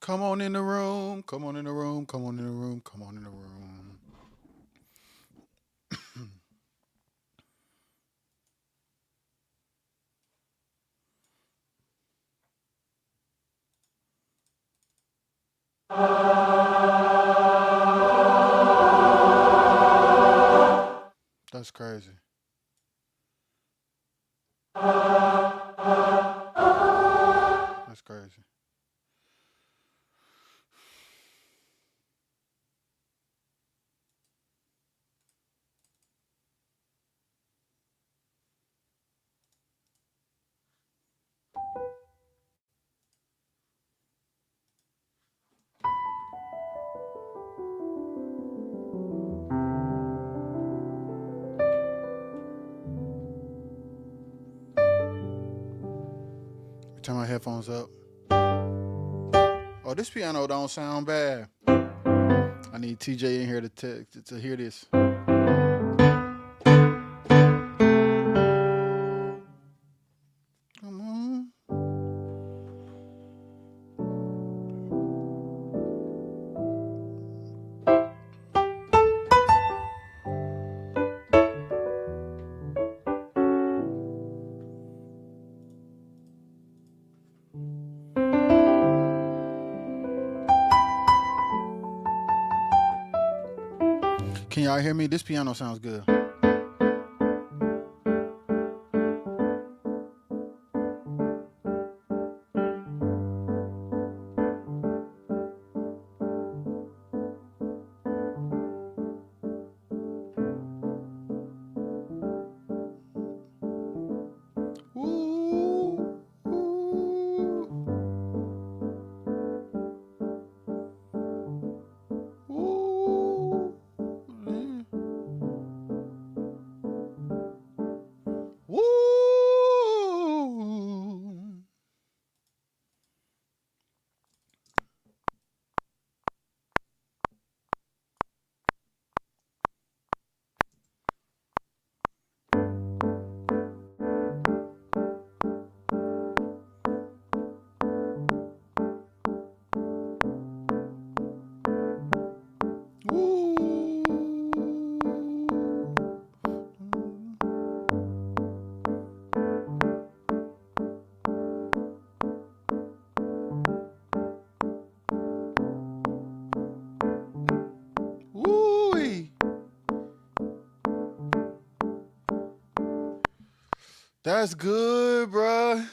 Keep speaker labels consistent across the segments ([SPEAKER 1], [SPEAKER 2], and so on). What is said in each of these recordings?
[SPEAKER 1] Come on in the room. Come on in the room. Come on in the room. Come on in the room. That's crazy. That's crazy. Turn my headphones up. Oh, this piano don't sound bad. I need TJ in here to hear this. Come on. Can y'all hear me? This piano sounds good. Ooh, ooh, ooh, yeah. Woo! Woo! Woo! That's good, bruh.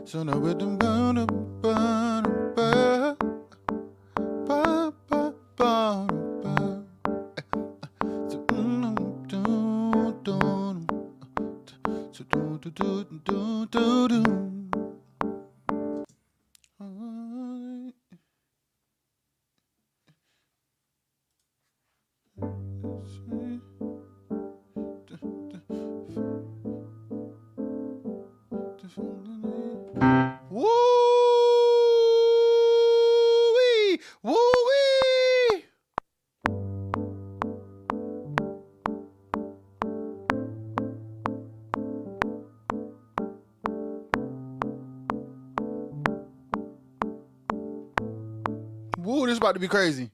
[SPEAKER 1] So now with them woo-wee, woo-wee. Woo, this is about to be crazy.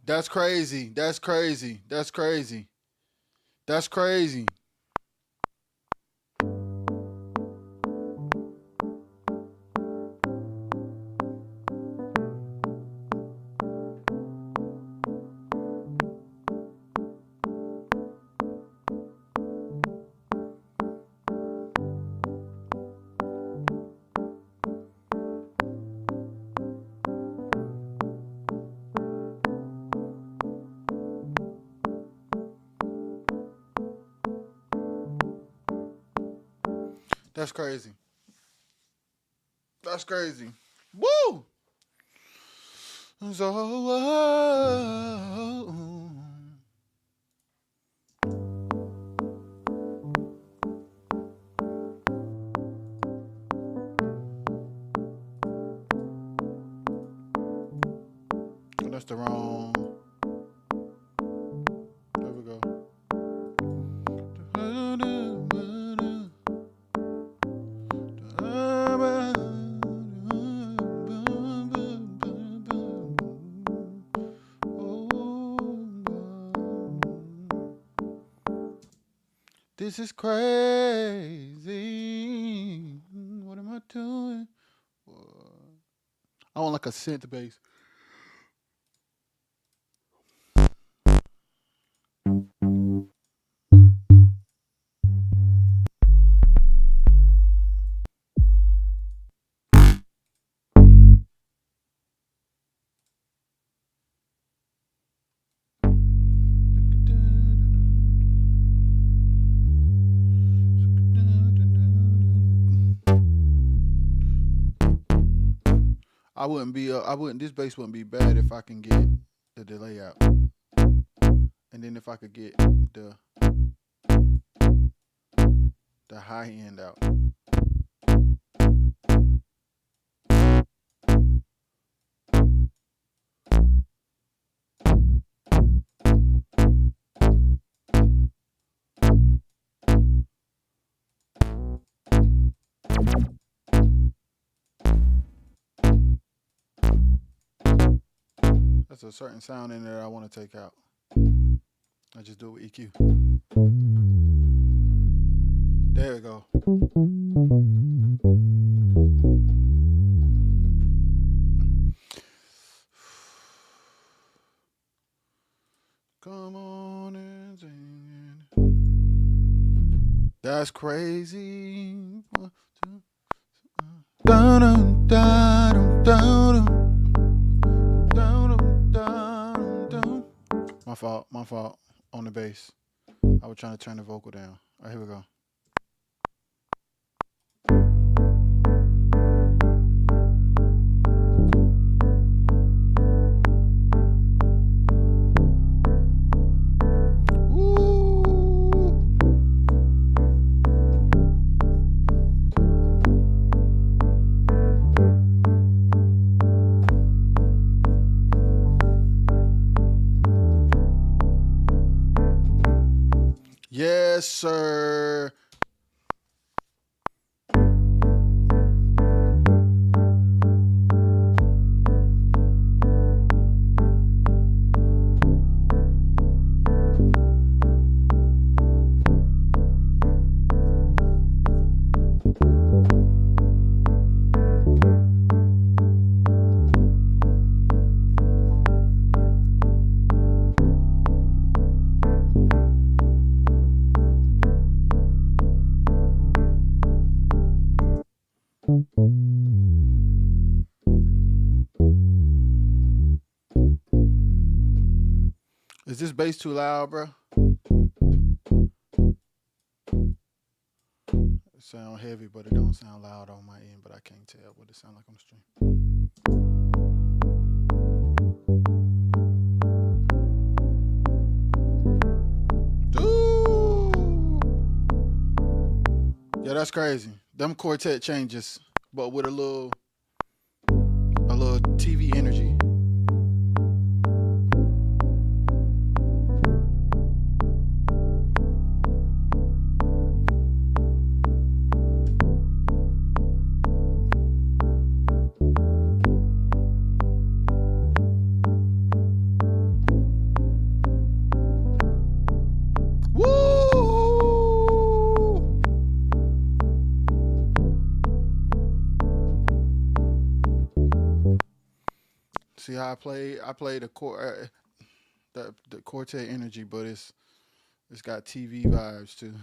[SPEAKER 1] That's crazy. That's crazy. That's crazy. That's crazy. That's crazy. That's crazy. Woo! So, that's the wrong. There we go. This is crazy. What am I doing? I want like a synth bass. I wouldn't be. I wouldn't. This bass wouldn't be bad if I can get the delay out, and then if I could get the high end out. That's a certain sound in there I want to take out. I just do it with EQ. There we go. Come on and sing it. That's crazy. My fault on the bass. I was trying to turn the vocal down. All right, here we go. Yes, sir. Is this bass too loud, bro? It sound heavy, but it don't sound loud on my end, but I can't tell what it sound like on the stream. Ooh. Yeah, that's crazy. Them quartet changes, but with a little TV energy. See how I play the Quartet Energy, but it's got TV vibes too.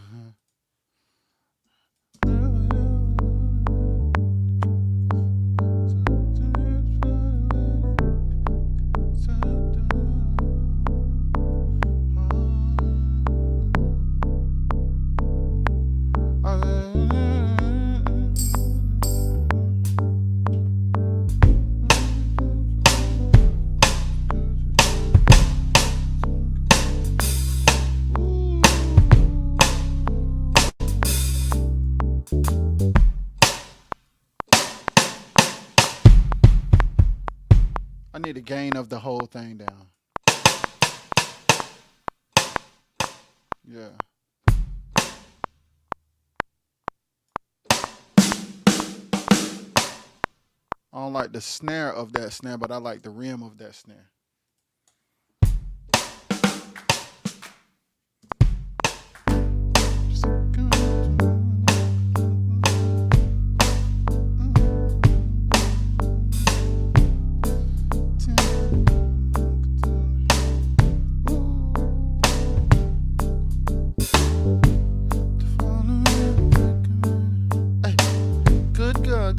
[SPEAKER 1] I need a gain of the whole thing down. Yeah. I don't like the snare of that snare, but I like the rim of that snare. Good girl.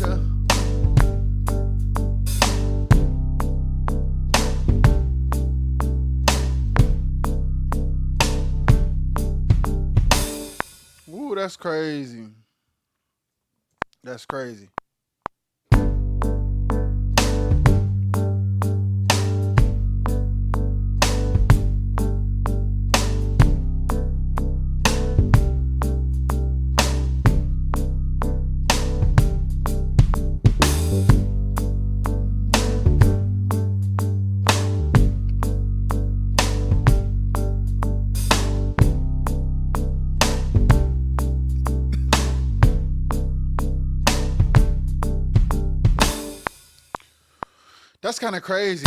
[SPEAKER 1] Ooh, that's crazy. That's crazy. That's kind of crazy.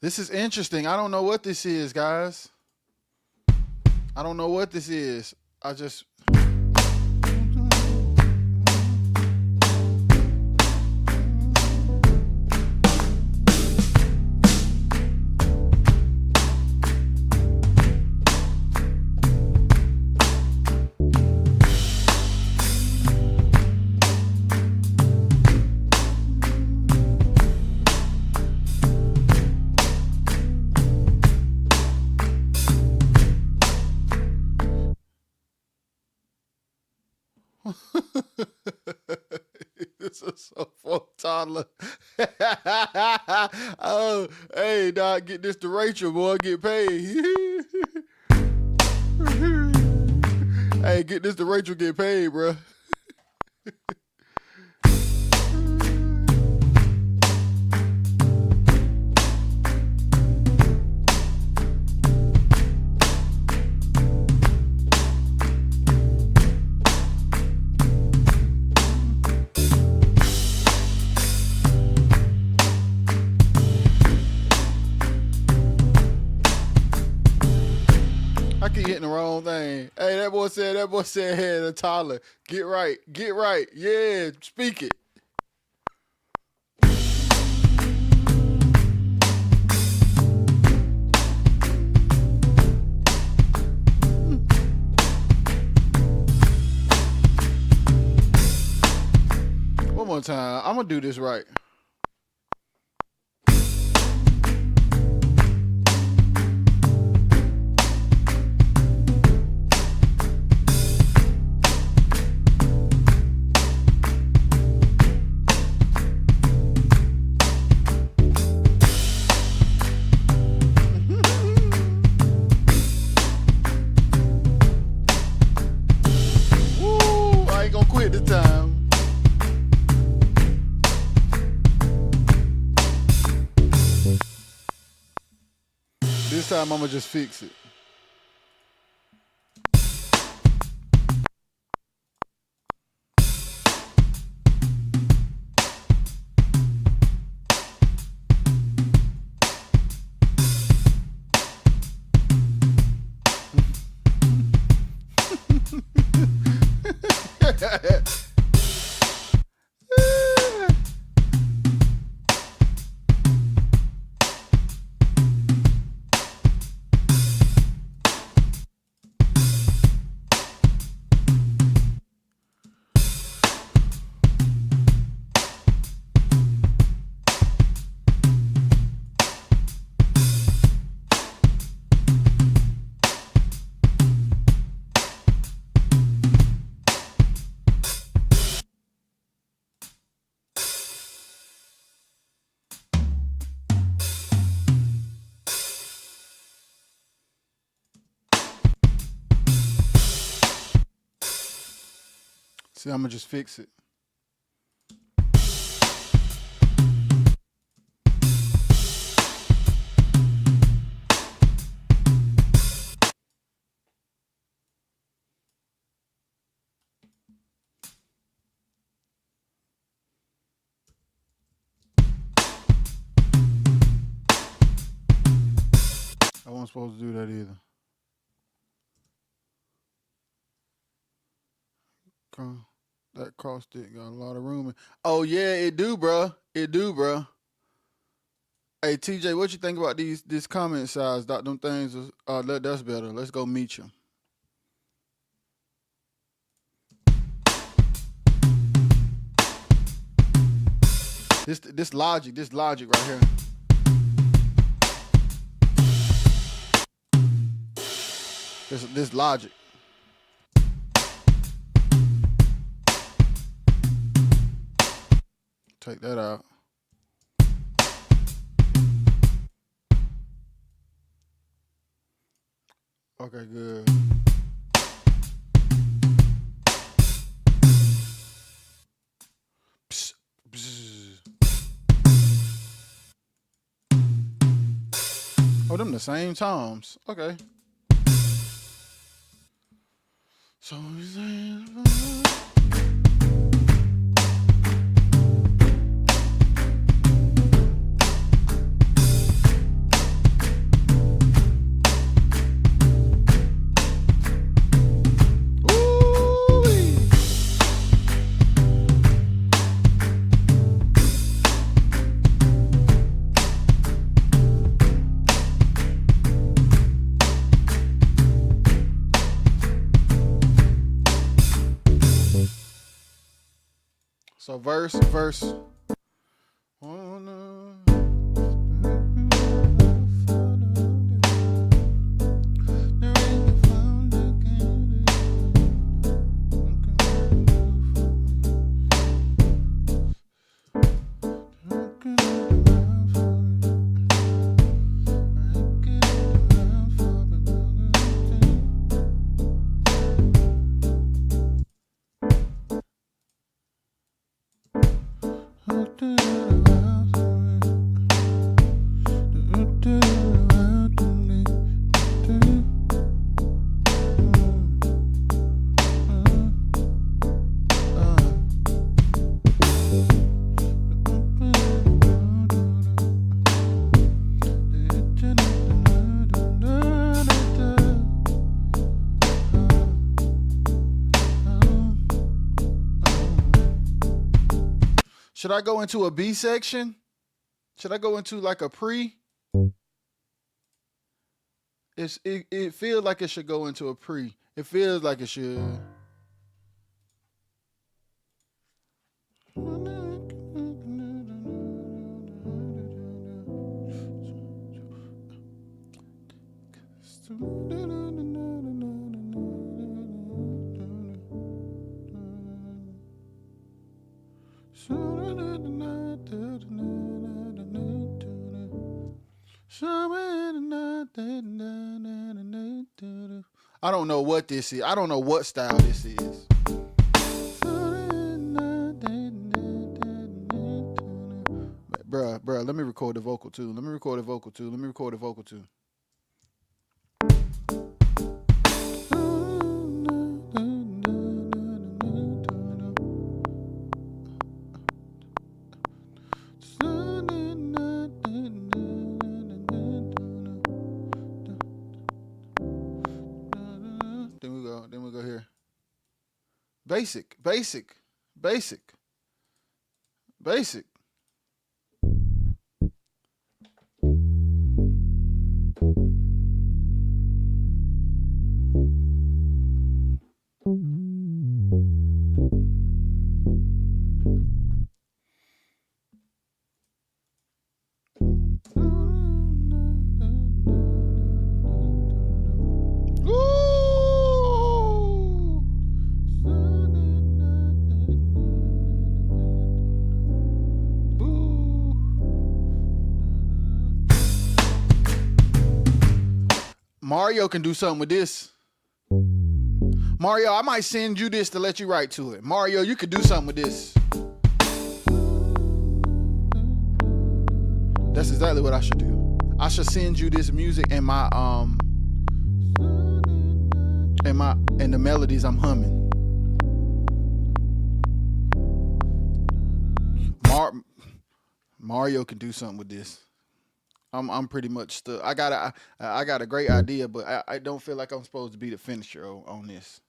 [SPEAKER 1] This is interesting. I don't know what this is, guys. I don't know what this is. I just... This is so for toddler. Oh, hey, dog, get this to Rachel, boy, get paid. Hey, get this to Rachel, get paid, bro. I keep hitting the wrong thing. Hey, that boy said, hey, the toddler, get right. Yeah, speak it. One more time. I'm going to do this right. Woo, I ain't going to quit this time. This time I'ma just fix it. See, I'ma just fix it. I wasn't supposed to do that either. That cross stick got a lot of room. Oh yeah, it do, bro. It do, bro. Hey TJ, what you think about this comment size? Them things. That's better. Let's go meet you. This logic right here. This logic. Take that out. Okay, good. Psst, psst. Oh, them the same times. Okay. So So verse. Should I go into a B section? Should I go into like a pre? It feels like it should go into a pre. It feels like it should. I don't know what this is. I don't know what style this is. Bruh, let me record the vocal too. Let me record the vocal too. Basic, basic, basic, basic. Mario can do something with this. Mario, I might send you this to let you write to it. Mario, you could do something with this. That's exactly what I should do. I should send you this music and my and the melodies I'm humming. Mario can do something with this. I'm pretty much stuck. I got a great idea, but I don't feel like I'm supposed to be the finisher on this.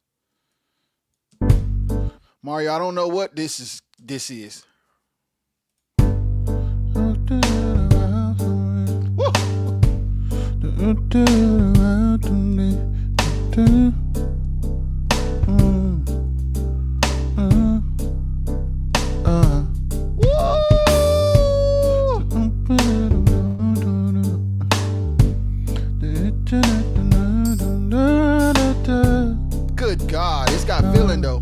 [SPEAKER 1] Mario, I don't know what this is. Good God, it's got feeling though.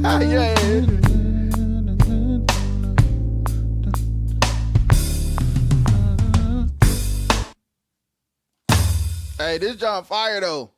[SPEAKER 1] Yeah. Hey, this John fire though.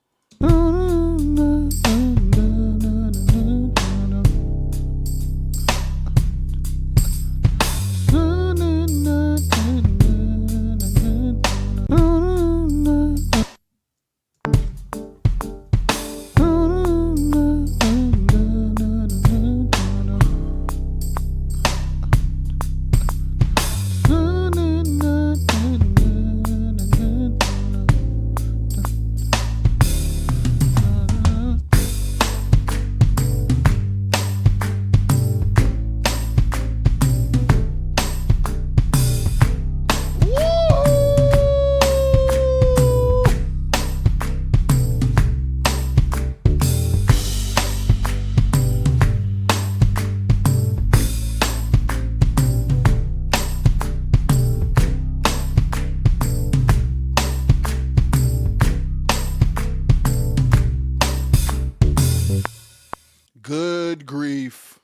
[SPEAKER 1] Good grief.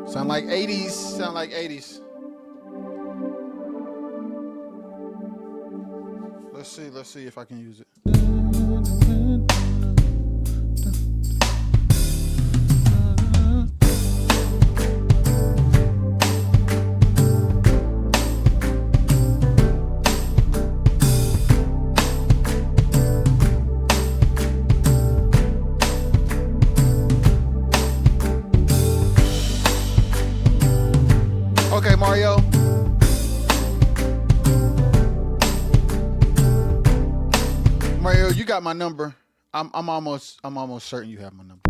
[SPEAKER 1] Sound like 80s. Let's see if I can use it. Okay, Mario. Mario, you got my number. I'm almost certain you have my number.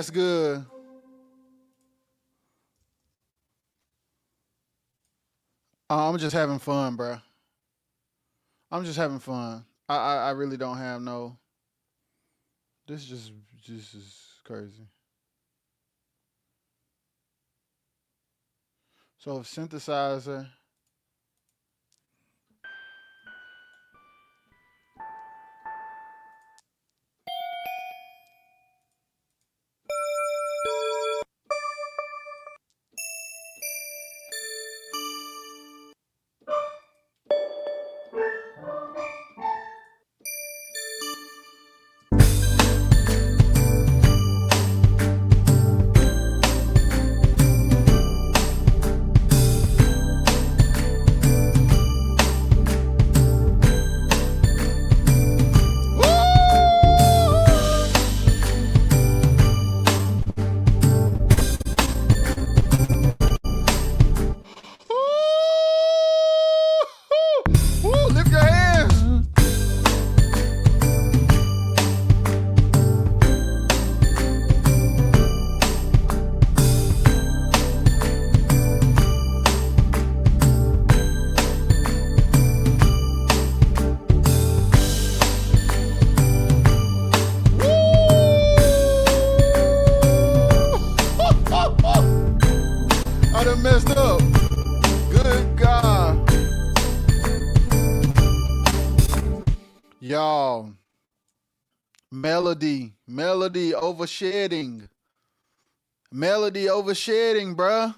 [SPEAKER 1] That's good. I'm just having fun, bro. I'm just having fun. I really don't have no. This just is crazy. So synthesizer. Woo, lift your hands. I done messed up. Good God. Y'all. Melody overshedding. Melody overshedding, bruh.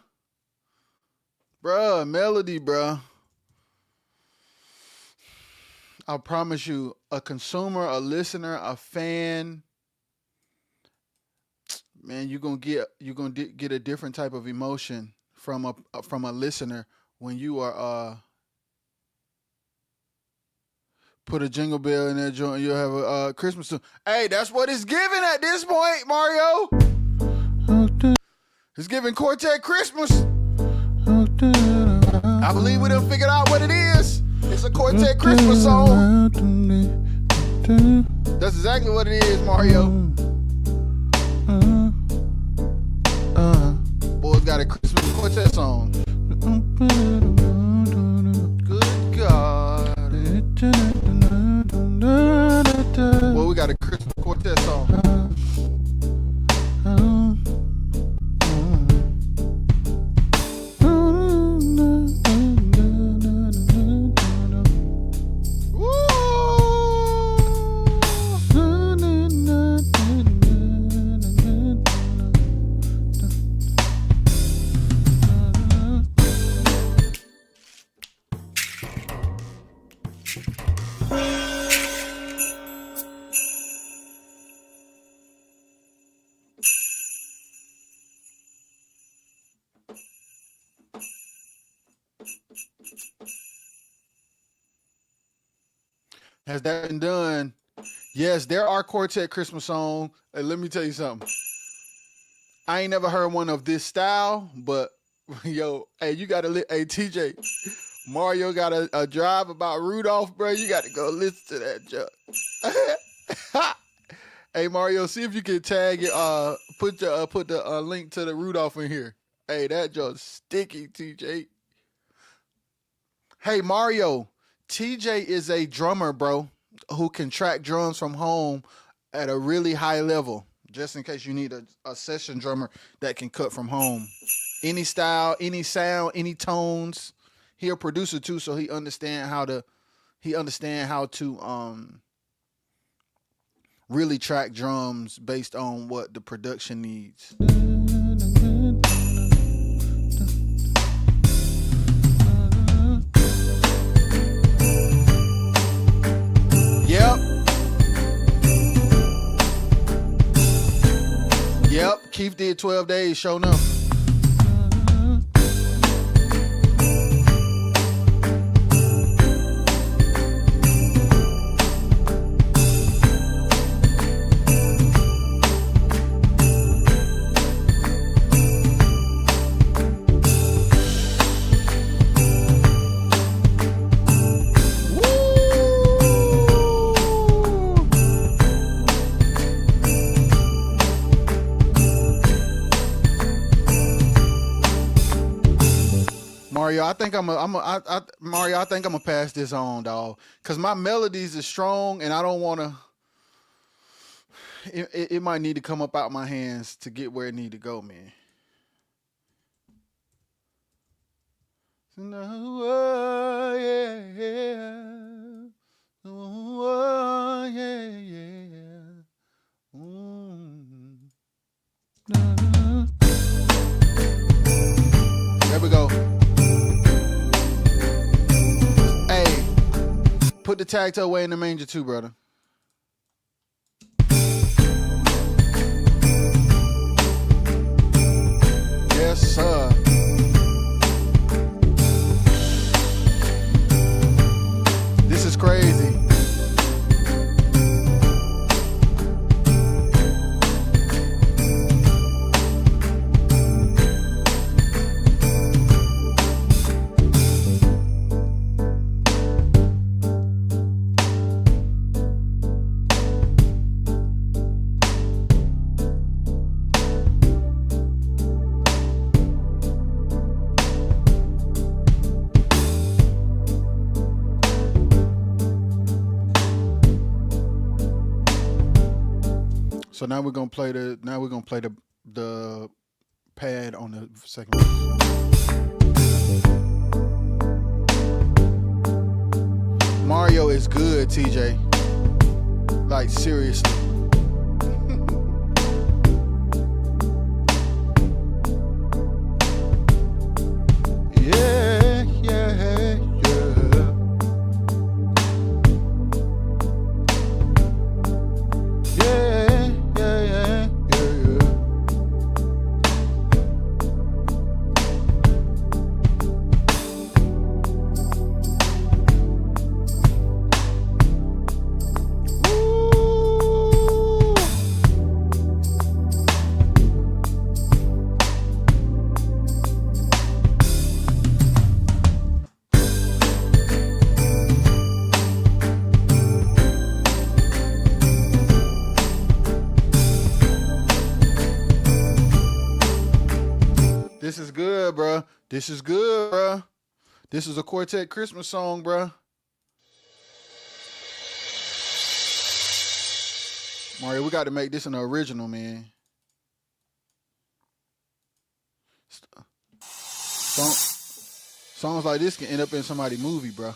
[SPEAKER 1] Melody, bruh. I promise you, a consumer, a listener, a fan, man, you're gonna get a different type of emotion from a listener when you are put a jingle bell in that joint. You'll have a Christmas tune. Hey, that's what it's giving at this point, Mario. It's giving Quartet Christmas. I believe we done figured out what it is. It's a Quartet Christmas song. That's exactly what it is, Mario. Boys got a Christmas Quartet song. Good God. Well, we got a Christmas Quartet song. Has that been done? Yes, there are Quartet Christmas songs. Hey, let me tell you something. I ain't never heard one of this style, but yo, hey, you gotta hey TJ, Mario got a drive about Rudolph, bro. You got to go listen to that junk. Hey Mario, see if you can tag it. Put the link to the Rudolph in here. Hey, that junk sticky, TJ. Hey Mario, TJ is a drummer, bro, who can track drums from home at a really high level. Just in case you need a session drummer that can cut from home. Any style, any sound, any tones. He a producer too, so he understand how to really track drums based on what the production needs. Yep, Keith did 12 days, show enough. think Mario, I think I'm gonna pass this on, dog, cause my melodies is strong, and I don't wanna. It might need to come up out my hands to get where it need to go, man. Oh, yeah. Oh, yeah. There we go. Hey, put the tag toe away in the manger too, brother. Yes, sir. This is crazy. So now we're gonna play the pad on the second verse. Mario is good, TJ. Like seriously. Yeah, yeah, yeah. Yeah, yeah, yeah, yeah. Woo! This is good, bro. This is good, bro. This is a Quartet Christmas song, bro. Mario, we got to make this an original, man. Songs like this can end up in somebody's movie, bro.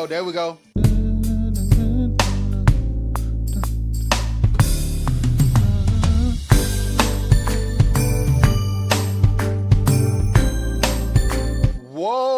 [SPEAKER 1] There we go. Whoa.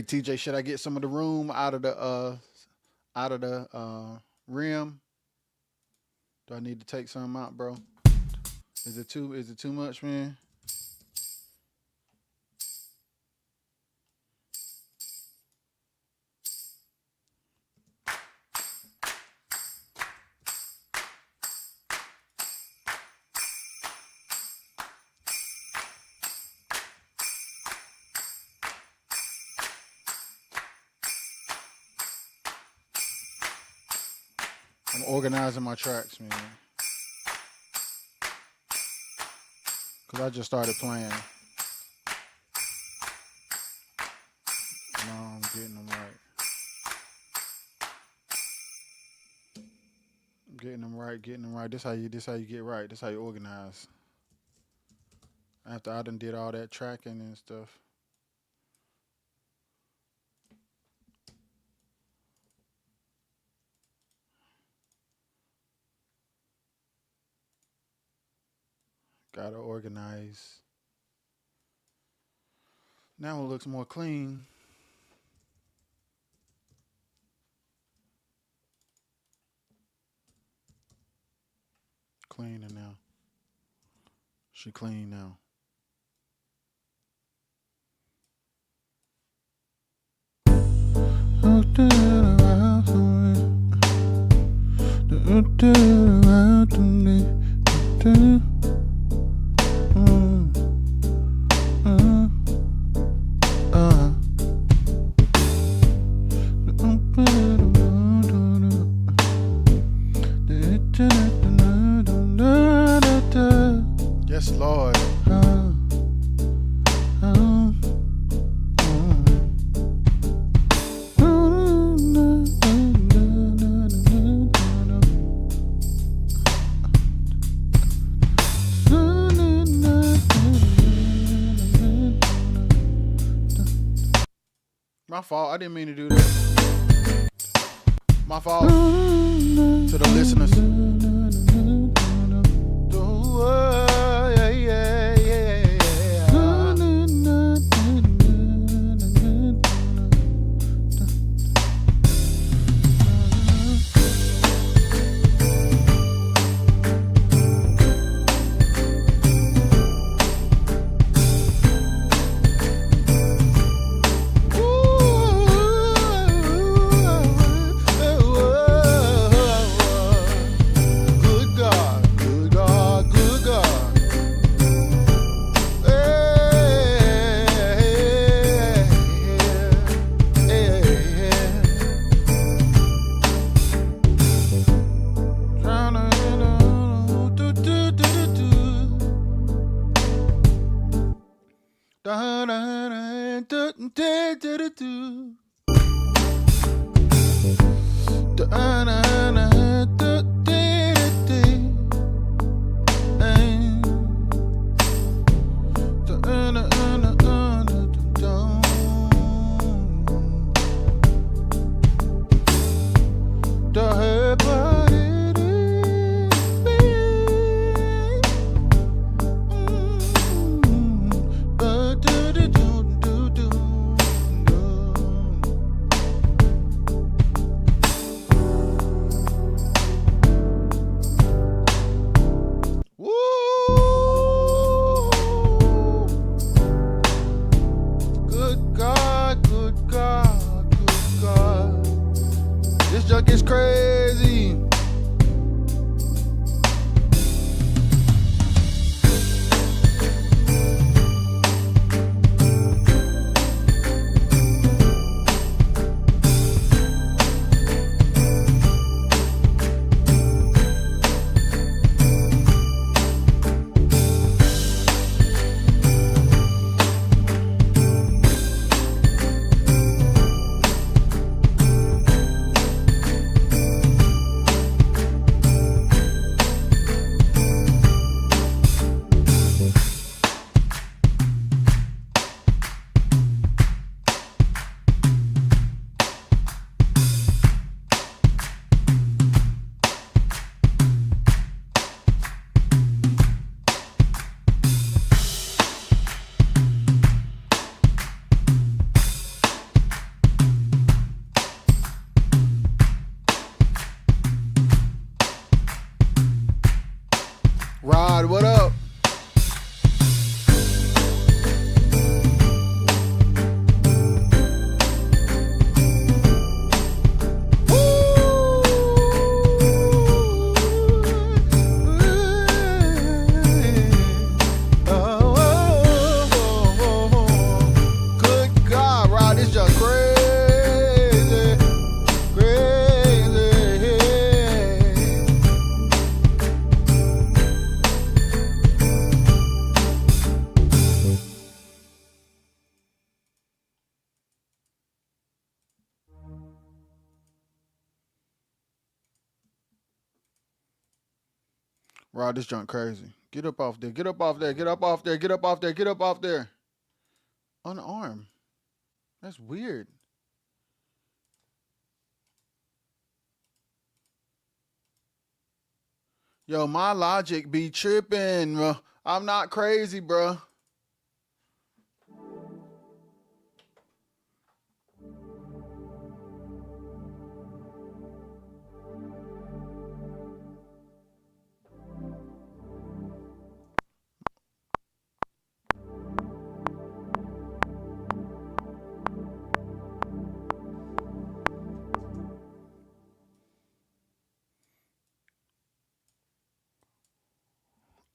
[SPEAKER 1] Hey TJ, should I get some of the room out of the rim? Do I need to take some out, bro? Is it too much, man? I'm organizing my tracks, man. Cause I just started playing. No, I'm getting them right. Getting them right. This how you get right. This how you organize. After I done did all that tracking and stuff. Gotta organize. Now it looks more clean. Cleaner now. She clean now. Yes, Lord. My fault. I didn't mean to do that. My fault. To the listeners. Rod, what up? Rod, this junk crazy. Get up off there. Get up off there. Get up off there. Get up off there. Get up off there. Unarmed. That's weird. Yo, my logic be tripping, bro. I'm not crazy, bro.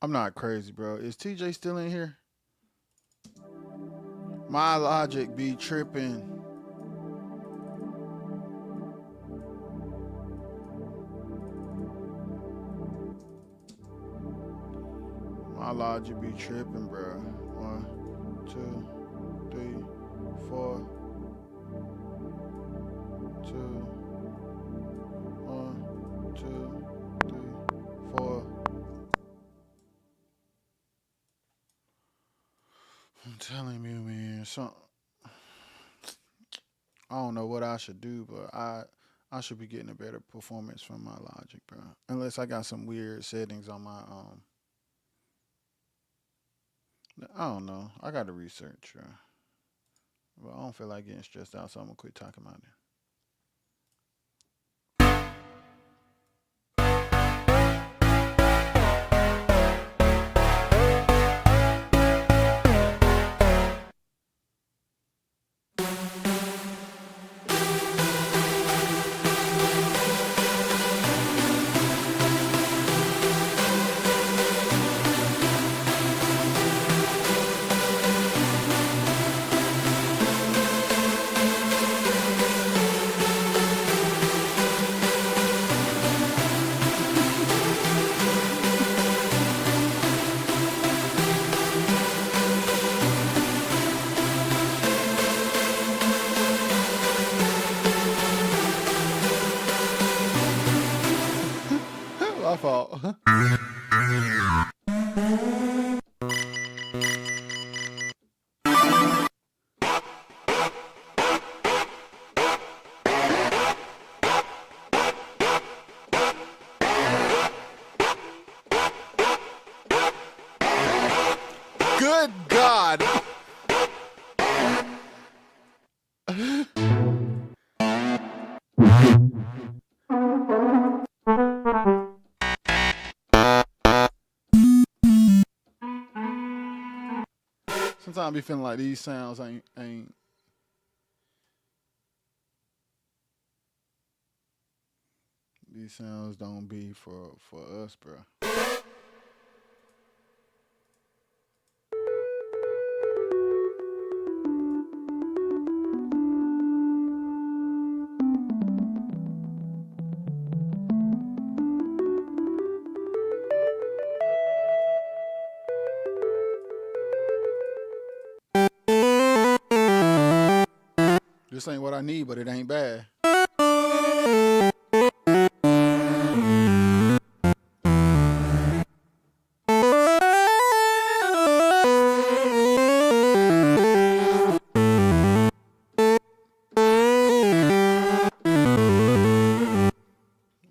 [SPEAKER 1] I'm not crazy, bro. Is TJ still in here? My logic be tripping. My logic be tripping, bro. 1, 2, 3, 4. 2, 1, 2, 3, 4. I'm telling you, man. I don't know what I should do, but I should be getting a better performance from my logic, bro. Unless I got some weird settings on my I don't know. I got to research, bro. But I don't feel like getting stressed out, so I'm gonna quit talking about it. My fault. Good God. Sometimes I be feeling like these sounds ain't. These sounds don't be for us, bro. This ain't what I need, but it ain't bad.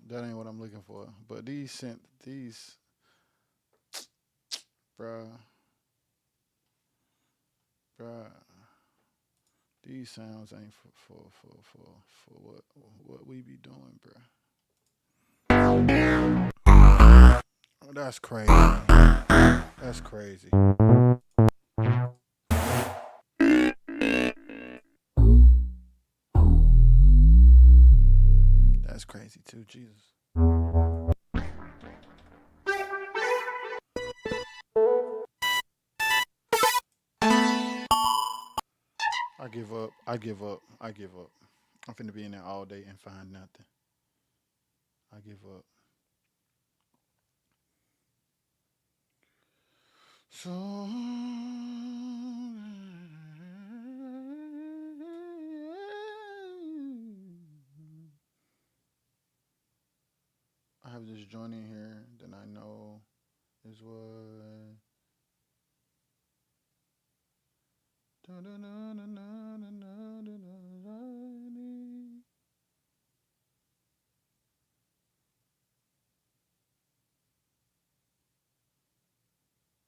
[SPEAKER 1] That ain't what I'm looking for. But these, bruh, these sounds ain't for what we be doing, bruh. That's crazy. That's crazy. That's crazy too, Jesus. I give up. I give up. I give up. I'm finna be in there all day and find nothing. I give up. So I have this joint in here that I know is what.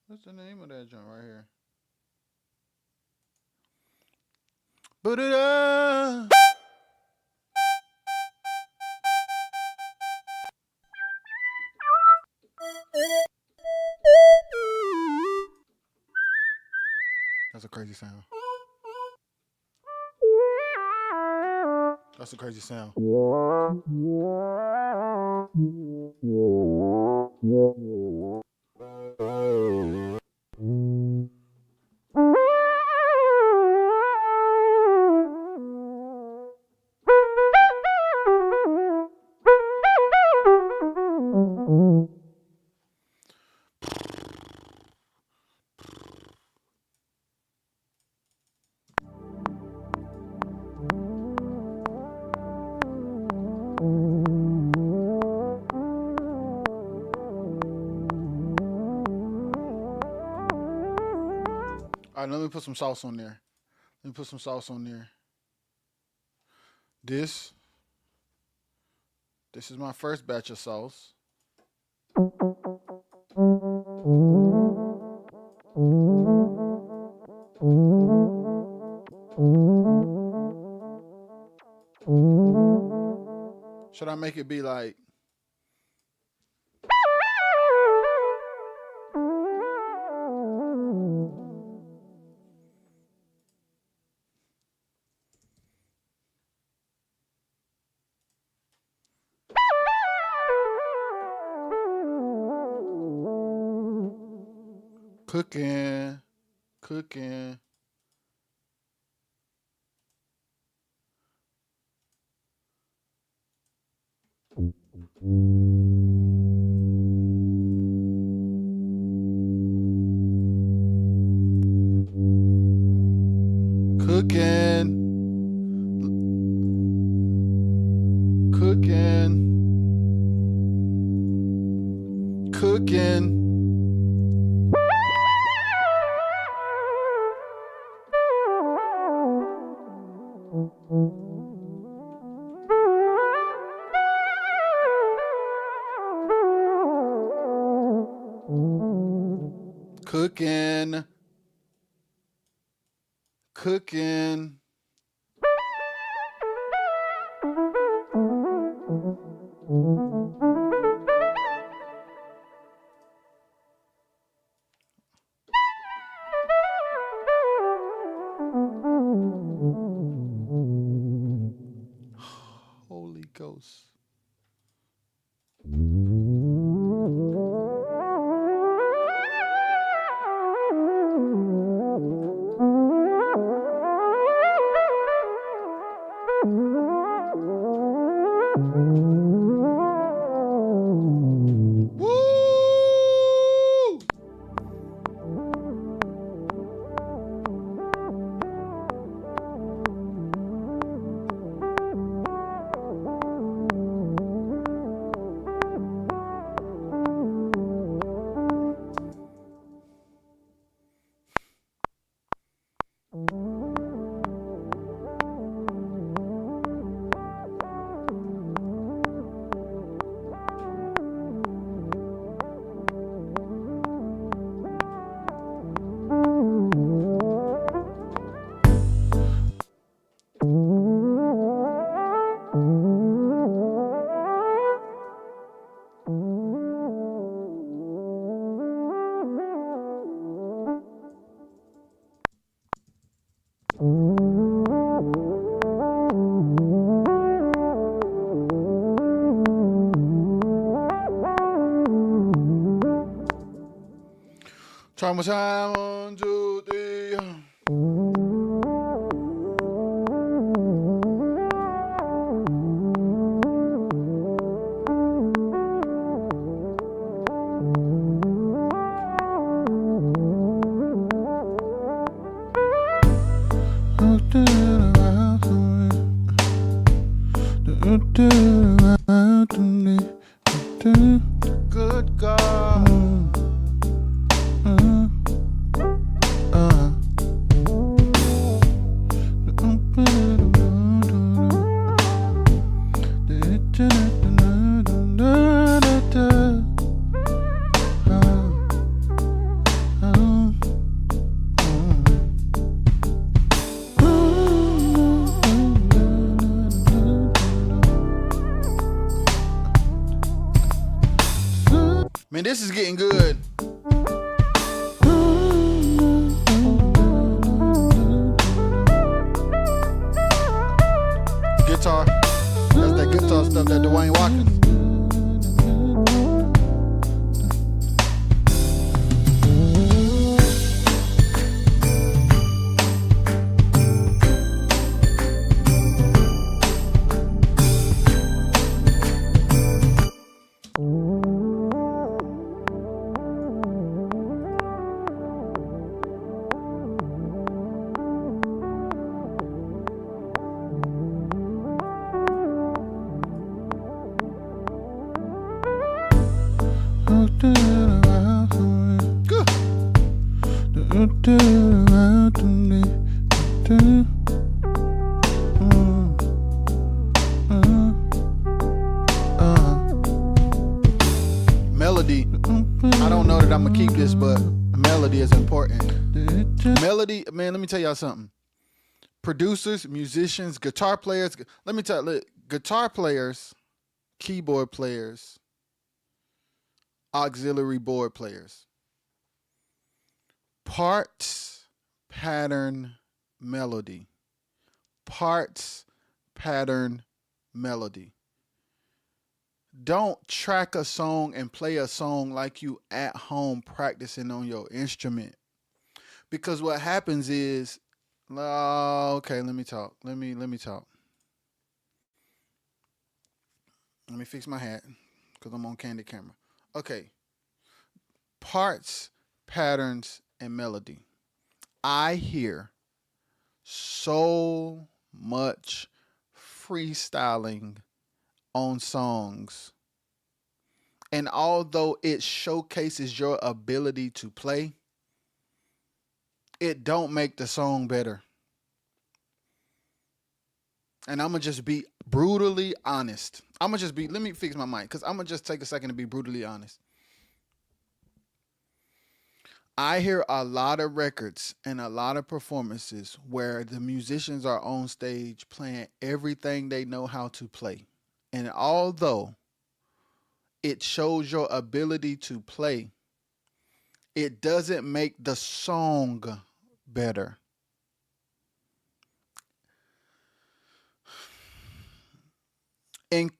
[SPEAKER 1] What's the name of that joint right here? Put it up. That's a crazy sound. That's a crazy sound. All right, let me put some sauce on there. Let me put some sauce on there. This is my first batch of sauce. Should I make it be like cooking, cooking? Cooking, cooking, cooking. Cooking, cooking. Holy Ghost. Try one more time. 1, 2, 3. Good God. Man, this is getting good. Guitar. That's that guitar stuff, that Dwayne Watkins. Melody. I don't know that I'm gonna keep this, but melody is important. Melody, man, let me tell y'all something. Producers, musicians, guitar players, let me tell you, guitar players, keyboard players, auxiliary board players. Parts, pattern, melody. Parts, pattern, melody. Don't track a song and play a song like you at home practicing on your instrument. Because what happens is, okay, let me talk. Let me talk. Let me fix my hat because I'm on candid camera. Okay. Parts, patterns, and melody. I hear so much freestyling on songs. And although it showcases your ability to play, it don't make the song better. And I'm going to just be brutally honest. Let me fix my mic because I'm going to just take a second to be brutally honest. I hear a lot of records and a lot of performances where the musicians are on stage playing everything they know how to play. And although it shows your ability to play, it doesn't make the song better. And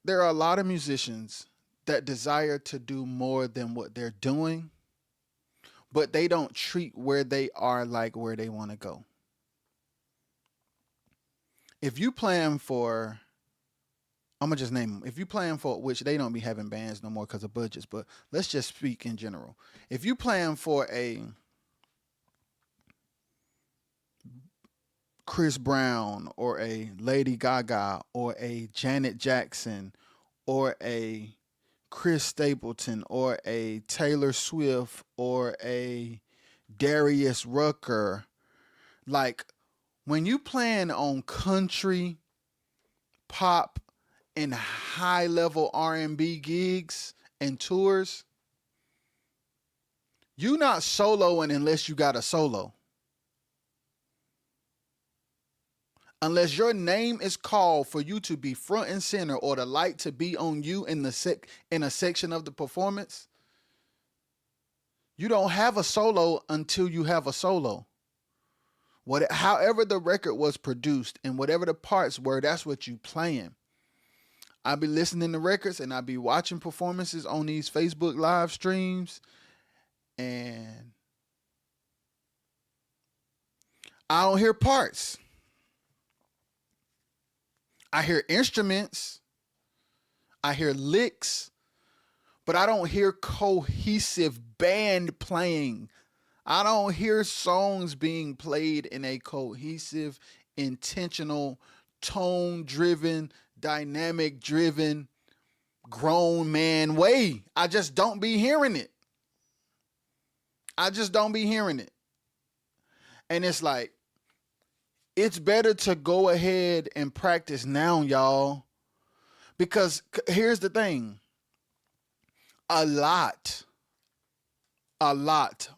[SPEAKER 1] there are a lot of musicians that desire to do more than what they're doing, but they don't treat where they are like where they want to go. If you plan for, I'm going to just name them. If you plan for, which they don't be having bands no more because of budgets, but let's just speak in general. If you plan for a Chris Brown or a Lady Gaga or a Janet Jackson or a Chris Stapleton or a Taylor Swift or a Darius Rucker, like when you plan on country, pop, and high level R&B gigs and tours, you not soloing unless you got a solo. Unless your name is called for you to be front and center or the light to be on you in a section of the performance, you don't have a solo until you have a solo. However the record was produced and whatever the parts were, that's what you playing. I be listening to records and I be watching performances on these Facebook live streams, And I don't hear parts. I hear instruments. I hear licks, but I don't hear cohesive band playing. I don't hear songs being played in a cohesive, intentional, tone driven, dynamic driven, grown man way. I just don't be hearing it. I just don't be hearing it. And it's like, it's better to go ahead and practice now, y'all. Because here's the thing. A lot,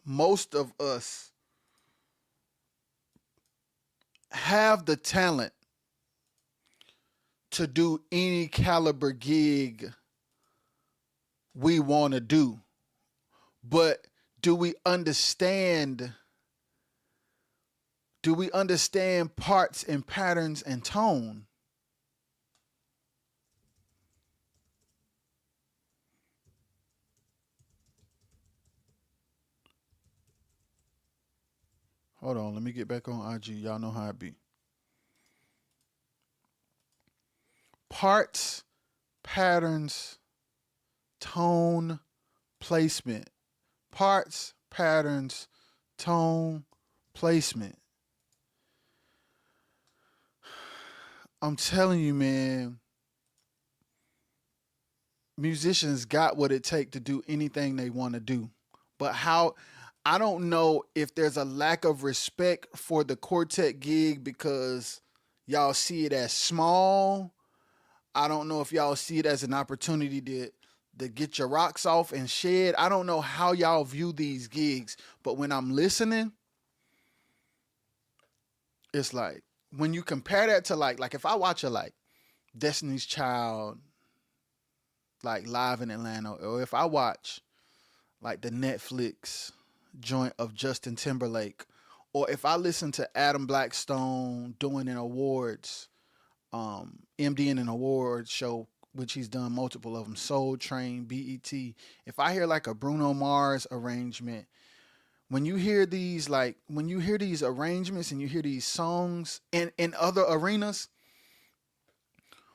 [SPEAKER 1] most of us have the talent to do any caliber gig we want to do. But do we understand parts and patterns and tone? Hold on, let me get back on IG. Y'all know how it be. Parts, patterns, tone, placement. Parts, patterns, tone, placement. I'm telling you, man, musicians got what it takes to do anything they want to do. But I don't know if there's a lack of respect for the quartet gig because y'all see it as small. I don't know if y'all see it as an opportunity to get your rocks off and shed. I don't know how y'all view these gigs, but when I'm listening, it's like, when you compare that to like if I watch a like Destiny's Child like live in Atlanta, or if I watch like the Netflix joint of Justin Timberlake, or if I listen to Adam Blackstone doing an awards, MDing an awards show, which he's done multiple of them, Soul Train, BET. If I hear like a Bruno Mars arrangement, when you hear these arrangements and you hear these songs in other arenas,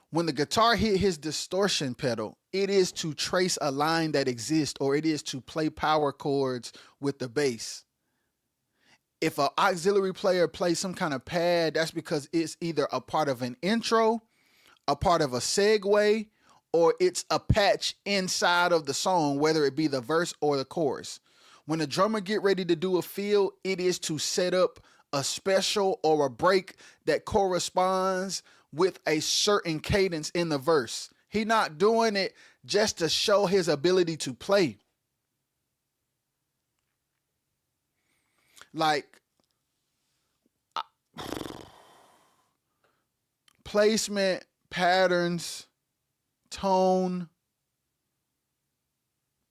[SPEAKER 1] when the guitar hit his distortion pedal, it is to trace a line that exists, or it is to play power chords with the bass. If an auxiliary player plays some kind of pad, that's because it's either a part of an intro, a part of a segue, or it's a patch inside of the song, whether it be the verse or the chorus. When the drummer get ready to do a fill, it is to set up a special or a break that corresponds with a certain cadence in the verse. He not doing it just to show his ability to play. Like, placement, patterns, tone,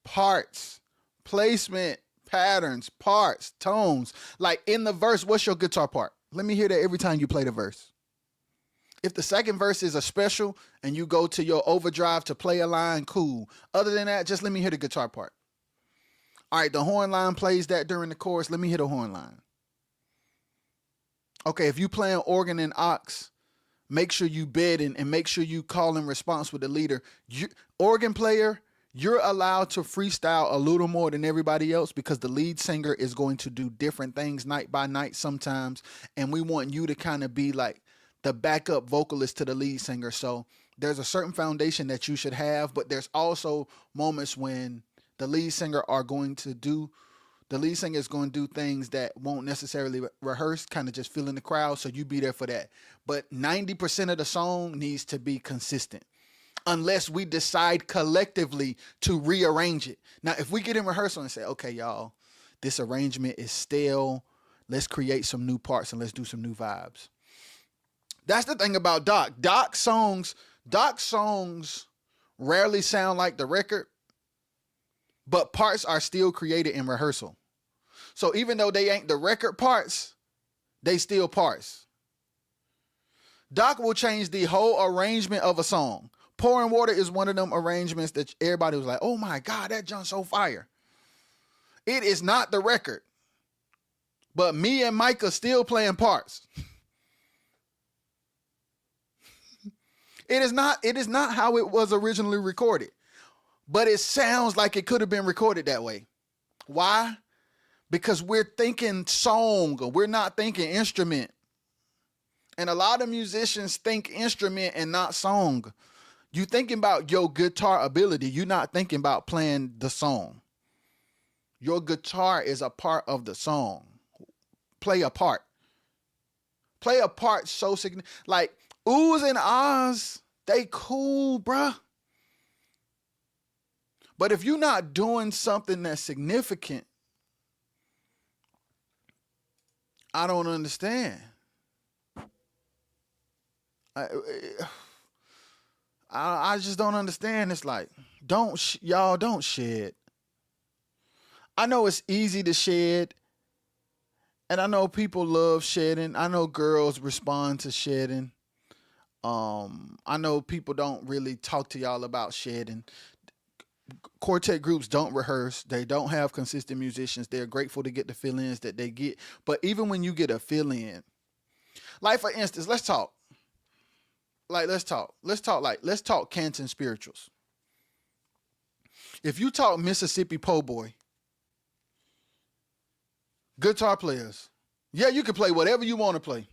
[SPEAKER 1] parts, placement, patterns, parts, tones. Like in the verse, what's your guitar part? Let me hear that every time you play the verse. If the second verse is a special and you go to your overdrive to play a line, cool. Other than that, just let me hear the guitar part. All right, the horn line plays that during the chorus. Let me hear the horn line. Okay, if you playing organ and ox, make sure you bed and make sure you call in response with the leader. Organ player, you're allowed to freestyle a little more than everybody else because the lead singer is going to do different things night by night sometimes. And we want you to kind of be like the backup vocalist to the lead singer. So there's a certain foundation that you should have, but there's also moments when the lead singer is going to do things that won't necessarily rehearse, kind of just fill in the crowd. So you be there for that. But 90% of the song needs to be consistent unless we decide collectively to rearrange it. Now, if we get in rehearsal and say, okay, y'all, this arrangement is stale. Let's create some new parts and let's do some new vibes. That's the thing about Doc. Doc songs rarely sound like the record, but parts are still created in rehearsal. So even though they ain't the record parts, they still parts. Doc will change the whole arrangement of a song. Pouring Water is one of them arrangements that everybody was like, oh my God, that junk's so fire. It is not the record. But me and Micah still playing parts. It is not how it was originally recorded. But it sounds like it could have been recorded that way. Why? Because we're thinking song. We're not thinking instrument. And a lot of musicians think instrument and not song. You thinking about your guitar ability. You're not thinking about playing the song. Your guitar is a part of the song. Play a part. Play a part so significant. Like, oohs and ahs, they cool, bruh. But if you're not doing something that's significant, I don't understand. I just don't understand. It's like, y'all don't shed. I know it's easy to shed, and I know people love shedding. I know girls respond to shedding. I know people don't really talk to y'all about shedding. Quartet groups don't rehearse. They don't have consistent musicians. They're grateful to get the fill-ins that they get. But even when you get a fill-in, like for instance, let's talk. Let's talk Canton spirituals. If you talk Mississippi po' boy, guitar players, yeah, you can play whatever you want to play.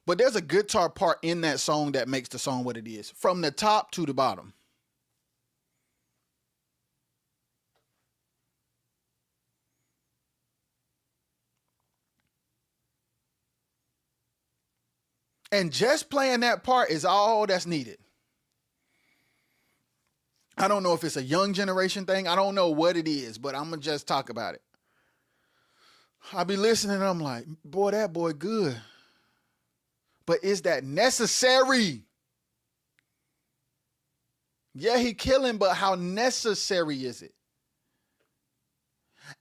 [SPEAKER 1] But there's a guitar part in that song that makes the song what it is, from the top to the bottom. And just playing that part is all that's needed. I don't know if it's a young generation thing. I don't know what it is, but I'm going to just talk about it. I be listening and I'm like, boy, that boy good. But is that necessary? Yeah, he killing, but how necessary is it?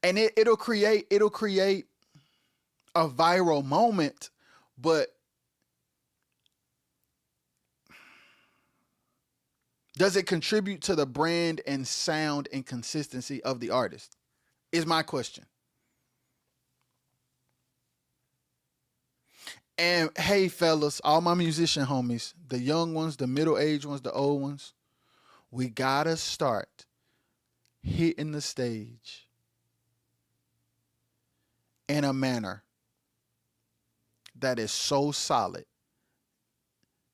[SPEAKER 1] And it'll create a viral moment, but does it contribute to the brand and sound and consistency of the artist? Is my question. And hey, fellas, all my musician homies, the young ones, the middle-aged ones, the old ones, we gotta start hitting the stage in a manner that is so solid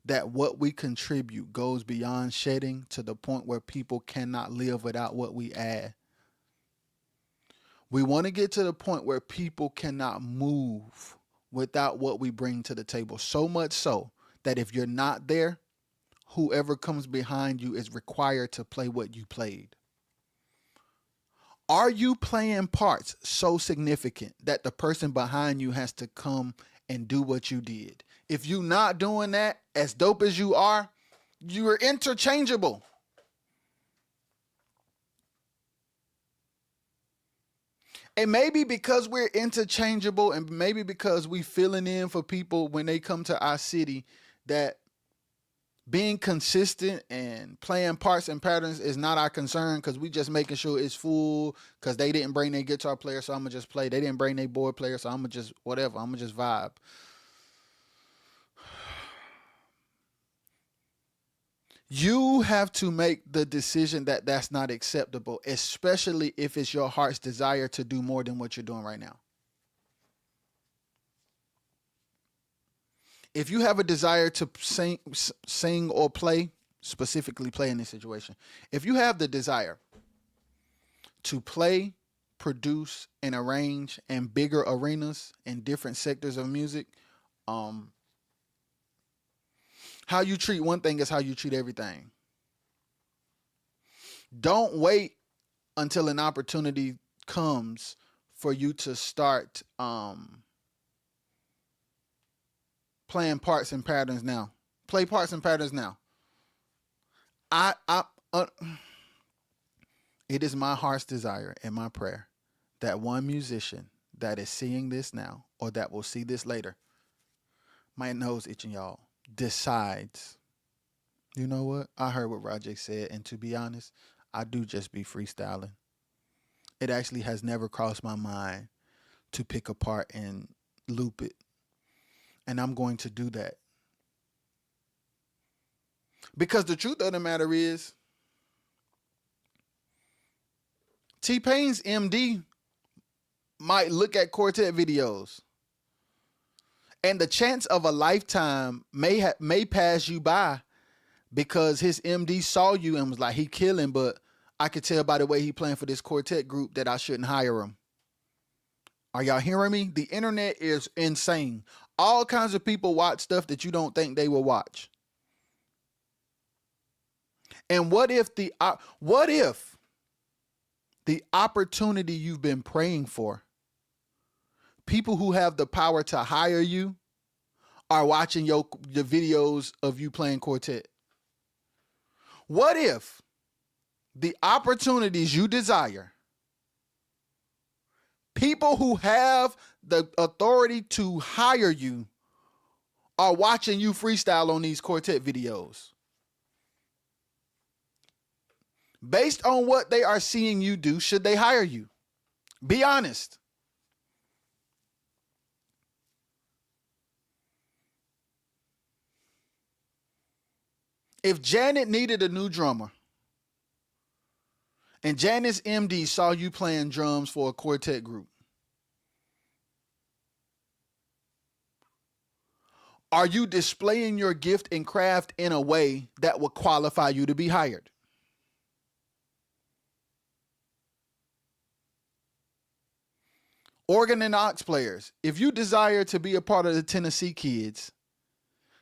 [SPEAKER 1] that what we contribute goes beyond shedding to the point where people cannot live without what we add. We want to get to the point where people cannot move without what we bring to the table. So much so that if you're not there, whoever comes behind you is required to play what you played. Are you playing parts so significant that the person behind you has to come and do what you did? If you're not doing that, as dope as you are interchangeable. And maybe because we're interchangeable and maybe because we filling in for people when they come to our city, that being consistent and playing parts and patterns is not our concern, because we just making sure it's full, because they didn't bring their guitar player, so I'm going to just play. They didn't bring their board player, so I'm going to just whatever. I'm going to just vibe. You have to make the decision that that's not acceptable, especially if it's your heart's desire to do more than what you're doing right now. If you have a desire to sing or play, specifically play in this situation, if you have the desire to play, produce, and arrange in bigger arenas in different sectors of music, how you treat one thing is how you treat everything. Don't wait until an opportunity comes for you to start playing parts and patterns now. Play parts and patterns now. It is my heart's desire and my prayer that one musician that is seeing this now or that will see this later, my nose itching, y'all, decides, you know what? I heard what Rajay said, and to be honest, I do just be freestyling. It actually has never crossed my mind to pick apart and loop it. And I'm going to do that. Because the truth of the matter is, T-Pain's MD might look at quartet videos, and the chance of a lifetime may pass you by because his MD saw you and was like, he killing, but I could tell by the way he playing for this quartet group that I shouldn't hire him. Are y'all hearing me? The internet is insane. All kinds of people watch stuff that you don't think they will watch. And what if the opportunity you've been praying for, people who have the power to hire you, are watching the videos of you playing quartet? What if the opportunities you desire, people who have the authority to hire you, are watching you freestyle on these quartet videos? Based on what they are seeing you do, should they hire you? Be honest. If Janet needed a new drummer and Janet's MD saw you playing drums for a quartet group, are you displaying your gift and craft in a way that will qualify you to be hired? Organ and ox players, if you desire to be a part of the Tennessee Kids,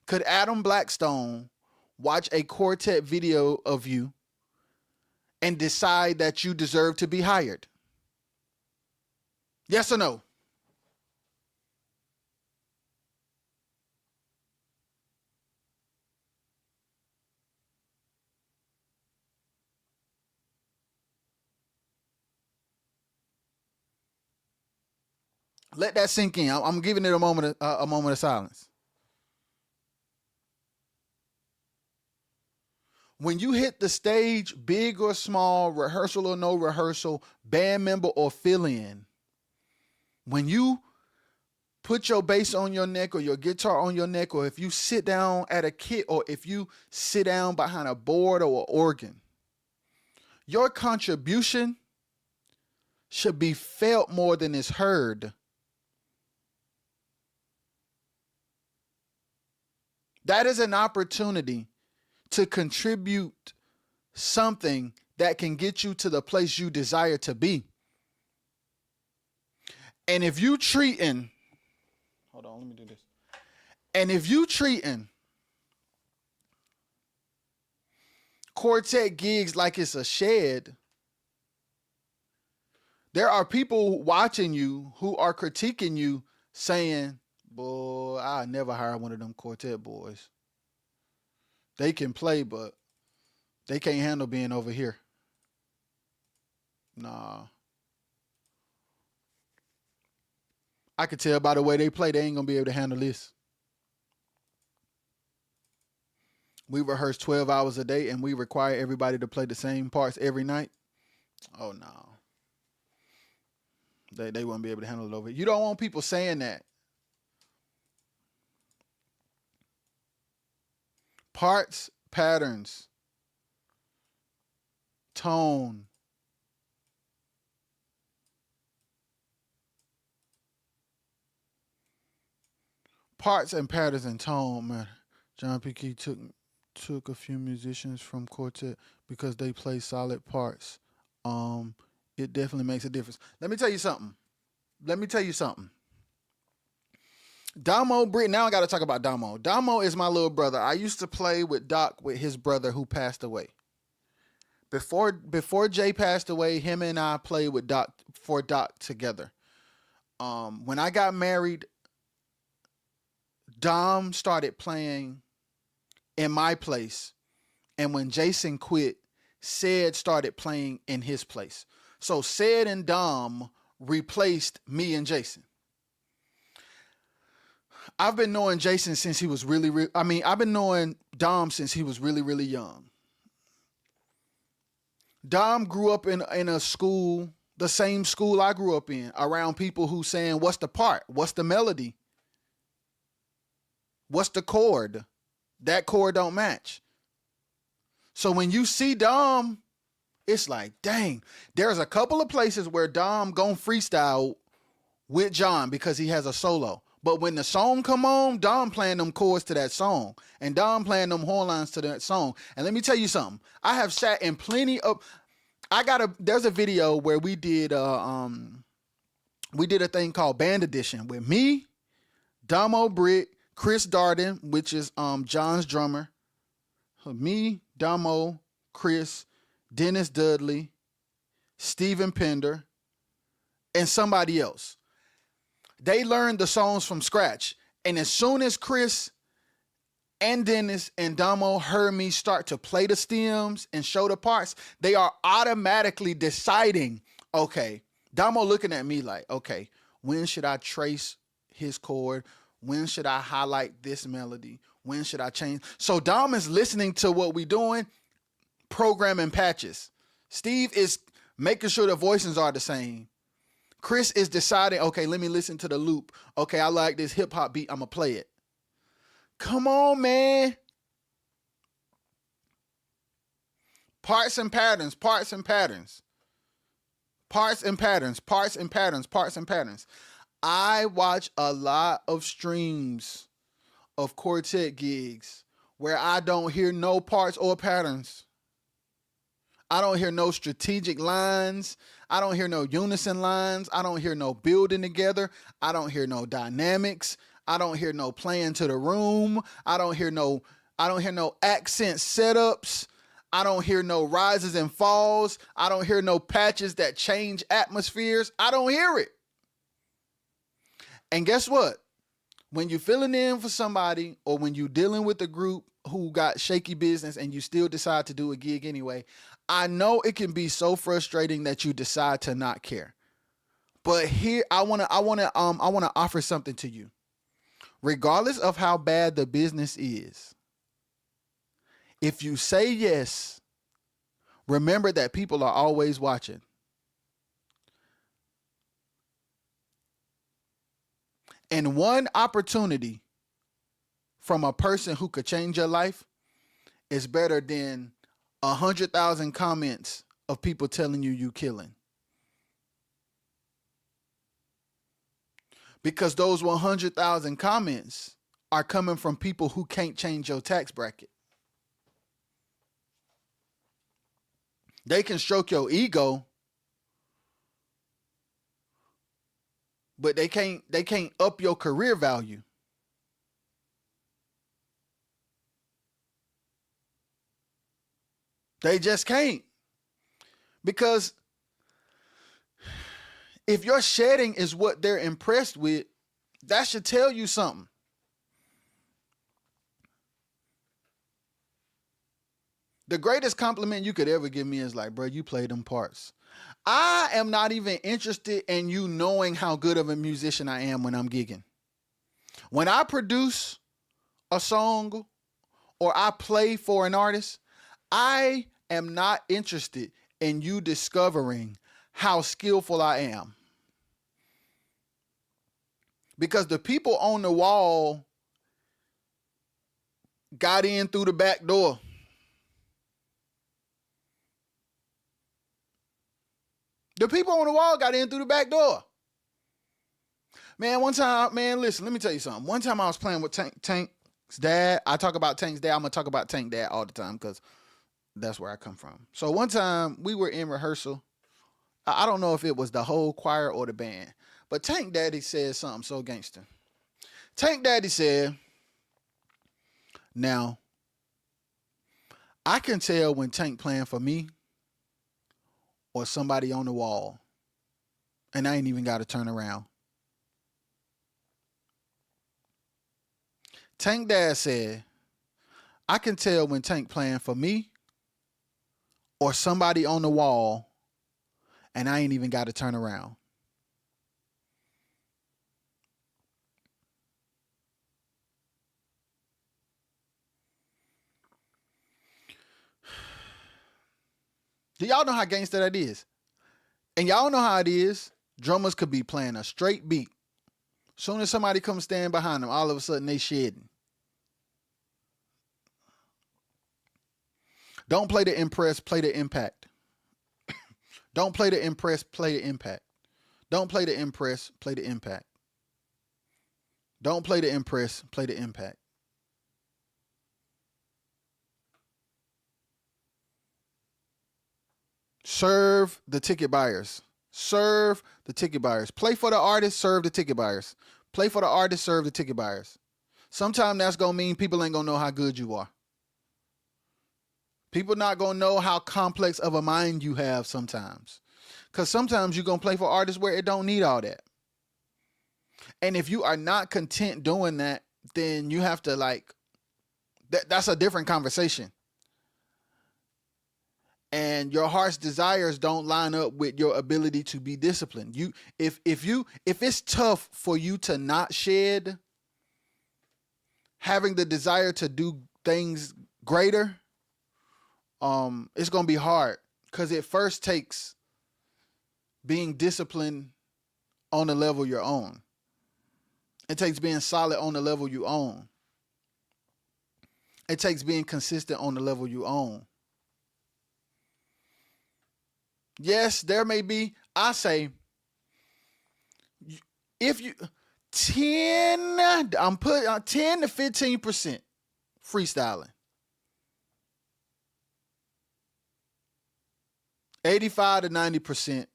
[SPEAKER 1] could Adam Blackstone watch a quartet video of you and decide that you deserve to be hired? Yes or no? Let that sink in. I'm giving it a moment of silence. When you hit the stage, big or small, rehearsal or no rehearsal, band member or fill-in, when you put your bass on your neck or your guitar on your neck, or if you sit down at a kit, or if you sit down behind a board or an organ, your contribution should be felt more than is heard. That is an opportunity to contribute something that can get you to the place you desire to be. And if you treating, hold on, let me do this. And if you treating quartet gigs like it's a shed, there are people watching you who are critiquing you, saying, boy, I'll never hire one of them quartet boys. They can play, but they can't handle being over here. Nah. I could tell by the way they play, they ain't going to be able to handle this. We rehearse 12 hours a day and we require everybody to play the same parts every night. Oh, no. They won't be able to handle it over here. You don't want people saying that. Parts, patterns, tone. Parts and patterns and tone, man. John P. Key took a few musicians from quartet because they play solid parts. It definitely makes a difference. Let me tell you something. Damo Britt. Now I got to talk about Damo. Damo is my little brother. I used to play with Doc with his brother who passed away. Before Jay passed away, him and I played with Doc together. When I got married, Dom started playing in my place, and when Jason quit, Ced started playing in his place. So Ced and Dom replaced me and Jason. I've been knowing Jason since he was I've been knowing Dom since he was really, really young. Dom grew up in a school, the same school I grew up in, around people who saying, what's the part? What's the melody? What's the chord? That chord don't match. So when you see Dom, it's like, dang, there's a couple of places where Dom gon' freestyle with John because he has a solo. But when the song come on, Dom playing them chords to that song. And Dom playing them horn lines to that song. And let me tell you something. I have sat in plenty of there's a video where we did a thing called Band Edition with me, Damo Britt, Chris Darden, which is John's drummer. Me, Damo, Chris, Dennis Dudley, Steven Pender, and somebody else. They learned the songs from scratch. And as soon as Chris and Dennis and Damo heard me start to play the stems and show the parts, they are automatically deciding, okay, Damo looking at me like, okay, when should I trace his chord? When should I highlight this melody? When should I change? So Dom is listening to what we doing, programming patches. Steve is making sure the voicings are the same. Chris is deciding, okay, let me listen to the loop. Okay, I like this hip hop beat. I'm going to play it. Come on, man. Parts and patterns, parts and patterns. Parts and patterns, parts and patterns, parts and patterns. I watch a lot of streams of quartet gigs where I don't hear no parts or patterns. I don't hear no strategic lines. I don't hear no unison lines. I don't hear no building together. I don't hear no dynamics. I don't hear no playing to the room. I don't hear no accent setups. I don't hear no rises and falls. I don't hear no patches that change atmospheres. I don't hear it. And guess what? When you're filling in for somebody or when you're dealing with a group who got shaky business and you still decide to do a gig anyway, I know it can be so frustrating that you decide to not care. But here I want to offer something to you. Regardless of how bad the business is, if you say yes, remember that people are always watching. And one opportunity from a person who could change your life is better than 100,000 comments of people telling you killing. Because those 100,000 comments are coming from people who can't change your tax bracket. They can stroke your ego, but they can't up your career value. They just can't. Because if your shedding is what they're impressed with, that should tell you something. The greatest compliment you could ever give me is like, bro, you play them parts. I am not even interested in you knowing how good of a musician I am when I'm gigging. When I produce a song or I play for an artist, I am not interested in you discovering how skillful I am. Because the people on the wall got in through the back door. The people on the wall got in through the back door. Man, one time, man, listen, let me tell you something. One time I was playing with Tank's dad. I talk about Tank's dad. I'm going to talk about Tank dad all the time because that's where I come from. So one time we were in rehearsal. I don't know if it was the whole choir or the band, but Tank daddy said something so gangster. Tank daddy said, now, I can tell when Tank playing for me or somebody on the wall, and I ain't even got to turn around. Tank dad said, I can tell when Tank playing for me or somebody on the wall, and I ain't even got to turn around. Do y'all know how gangsta that is? And y'all know how it is. Drummers could be playing a straight beat. Soon as somebody comes stand behind them, all of a sudden they shedding. Don't play to impress, play to impact. Don't play to impress, play to impact. Don't play to impress, play to impact. Don't play to impress, play to impact. Serve the ticket buyers. Serve the ticket buyers. Play for the artist, serve the ticket buyers. Play for the artist, serve the ticket buyers. Sometimes that's going to mean people ain't going to know how good you are. People not going to know how complex of a mind you have sometimes. Because sometimes you're going to play for artists where it don't need all that. And if you are not content doing that, then you have to that's a different conversation. And your heart's desires don't line up with your ability to be disciplined. If it's tough for you to not shed, having the desire to do things greater, it's gonna be hard because it first takes being disciplined on the level you're on. It takes being solid on the level you own. It takes being consistent on the level you own. Yes, there may be, I say, if you 10, I'm putting 10 to 15% freestyling. 85 to 90%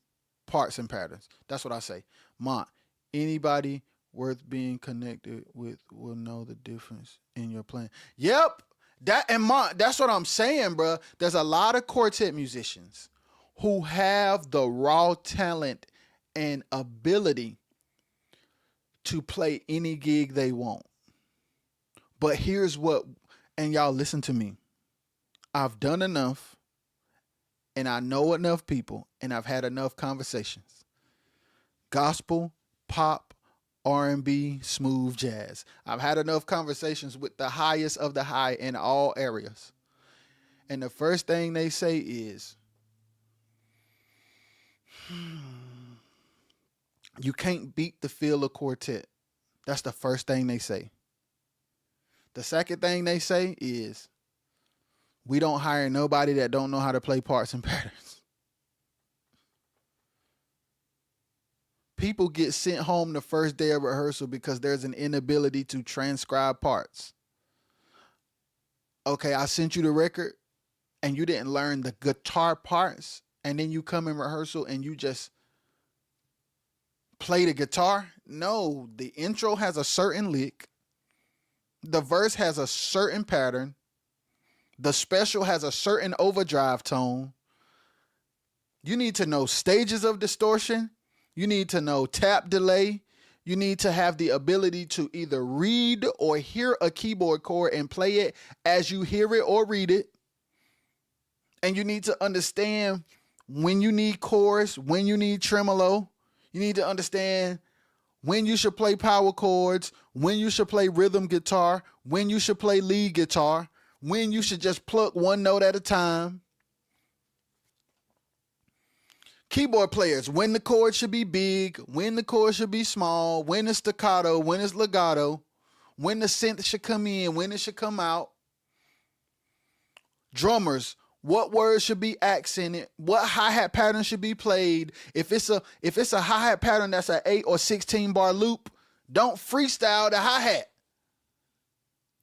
[SPEAKER 1] parts and patterns. That's what I say. Mont, anybody worth being connected with will know the difference in your playing. Yep. That's what I'm saying, bro. There's a lot of quartet musicians who have the raw talent and ability to play any gig they want. But here's what, and y'all listen to me. I've done enough, and I know enough people, and I've had enough conversations. Gospel, pop, R&B, smooth jazz. I've had enough conversations with the highest of the high in all areas. And the first thing they say is, you can't beat the feel of quartet. That's the first thing they say. The second thing they say is, we don't hire nobody that don't know how to play parts and patterns. People get sent home the first day of rehearsal because there's an inability to transcribe parts. Okay, I sent you the record and you didn't learn the guitar parts, and then you come in rehearsal and you just play the guitar. No, the intro has a certain lick. The verse has a certain pattern. The special has a certain overdrive tone. You need to know stages of distortion. You need to know tap delay. You need to have the ability to either read or hear a keyboard chord and play it as you hear it or read it. And you need to understand when you need chorus, when you need tremolo. You need to understand when you should play power chords, when you should play rhythm guitar, when you should play lead guitar, when you should just pluck one note at a time. Keyboard players, when the chord should be big, when the chord should be small, when it's staccato, when it's legato, when the synth should come in, when it should come out. Drummers, what words should be accented, what hi-hat pattern should be played. If it's a hi-hat pattern that's an 8 or 16 bar loop, don't freestyle the hi-hat.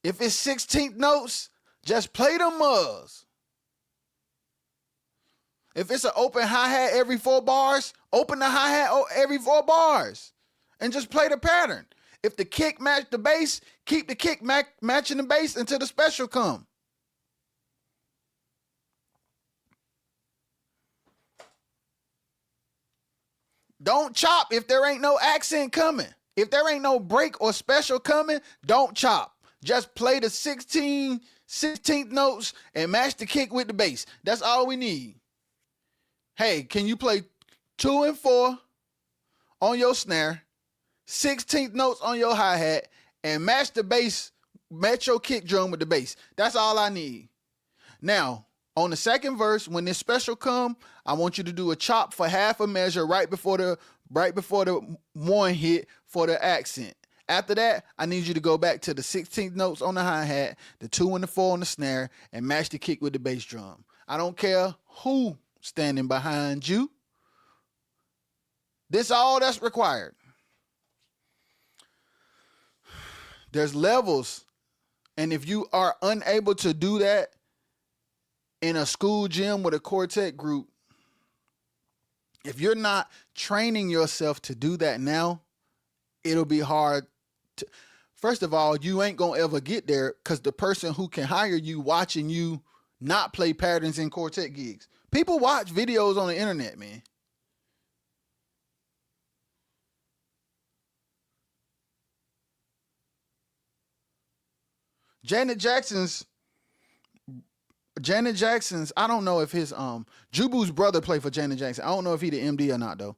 [SPEAKER 1] If it's 16th notes, just play them mugs. If it's an open hi-hat every 4 bars, open the hi-hat every 4 bars and just play the pattern. If the kick match the bass, keep the kick matching the bass until the special come. Don't chop if there ain't no accent coming. If there ain't no break or special coming, don't chop. Just play the 16th notes and match the kick with the bass. That's all we need. Hey, can you play 2 and 4 on your snare, 16th notes on your hi-hat, and match the bass, match your kick drum with the bass? That's all I need. Now, On the second verse, when this special come, I want you to do a chop for half a measure right before the one hit for the accent. After that, I need you to go back to the 16th notes on the hi-hat, the 2 and the 4 on the snare, and match the kick with the bass drum. I don't care who standing behind you. This all that's required. There's levels. And if you are unable to do that in a school gym with a quartet group, if you're not training yourself to do that now, it'll be hard to, first of all, you ain't gonna ever get there because the person who can hire you watching you not play patterns in quartet gigs. People watch videos on the internet, man. Janet Jackson's, I don't know if his Jubu's brother played for Janet Jackson. I don't know if he the MD or not though.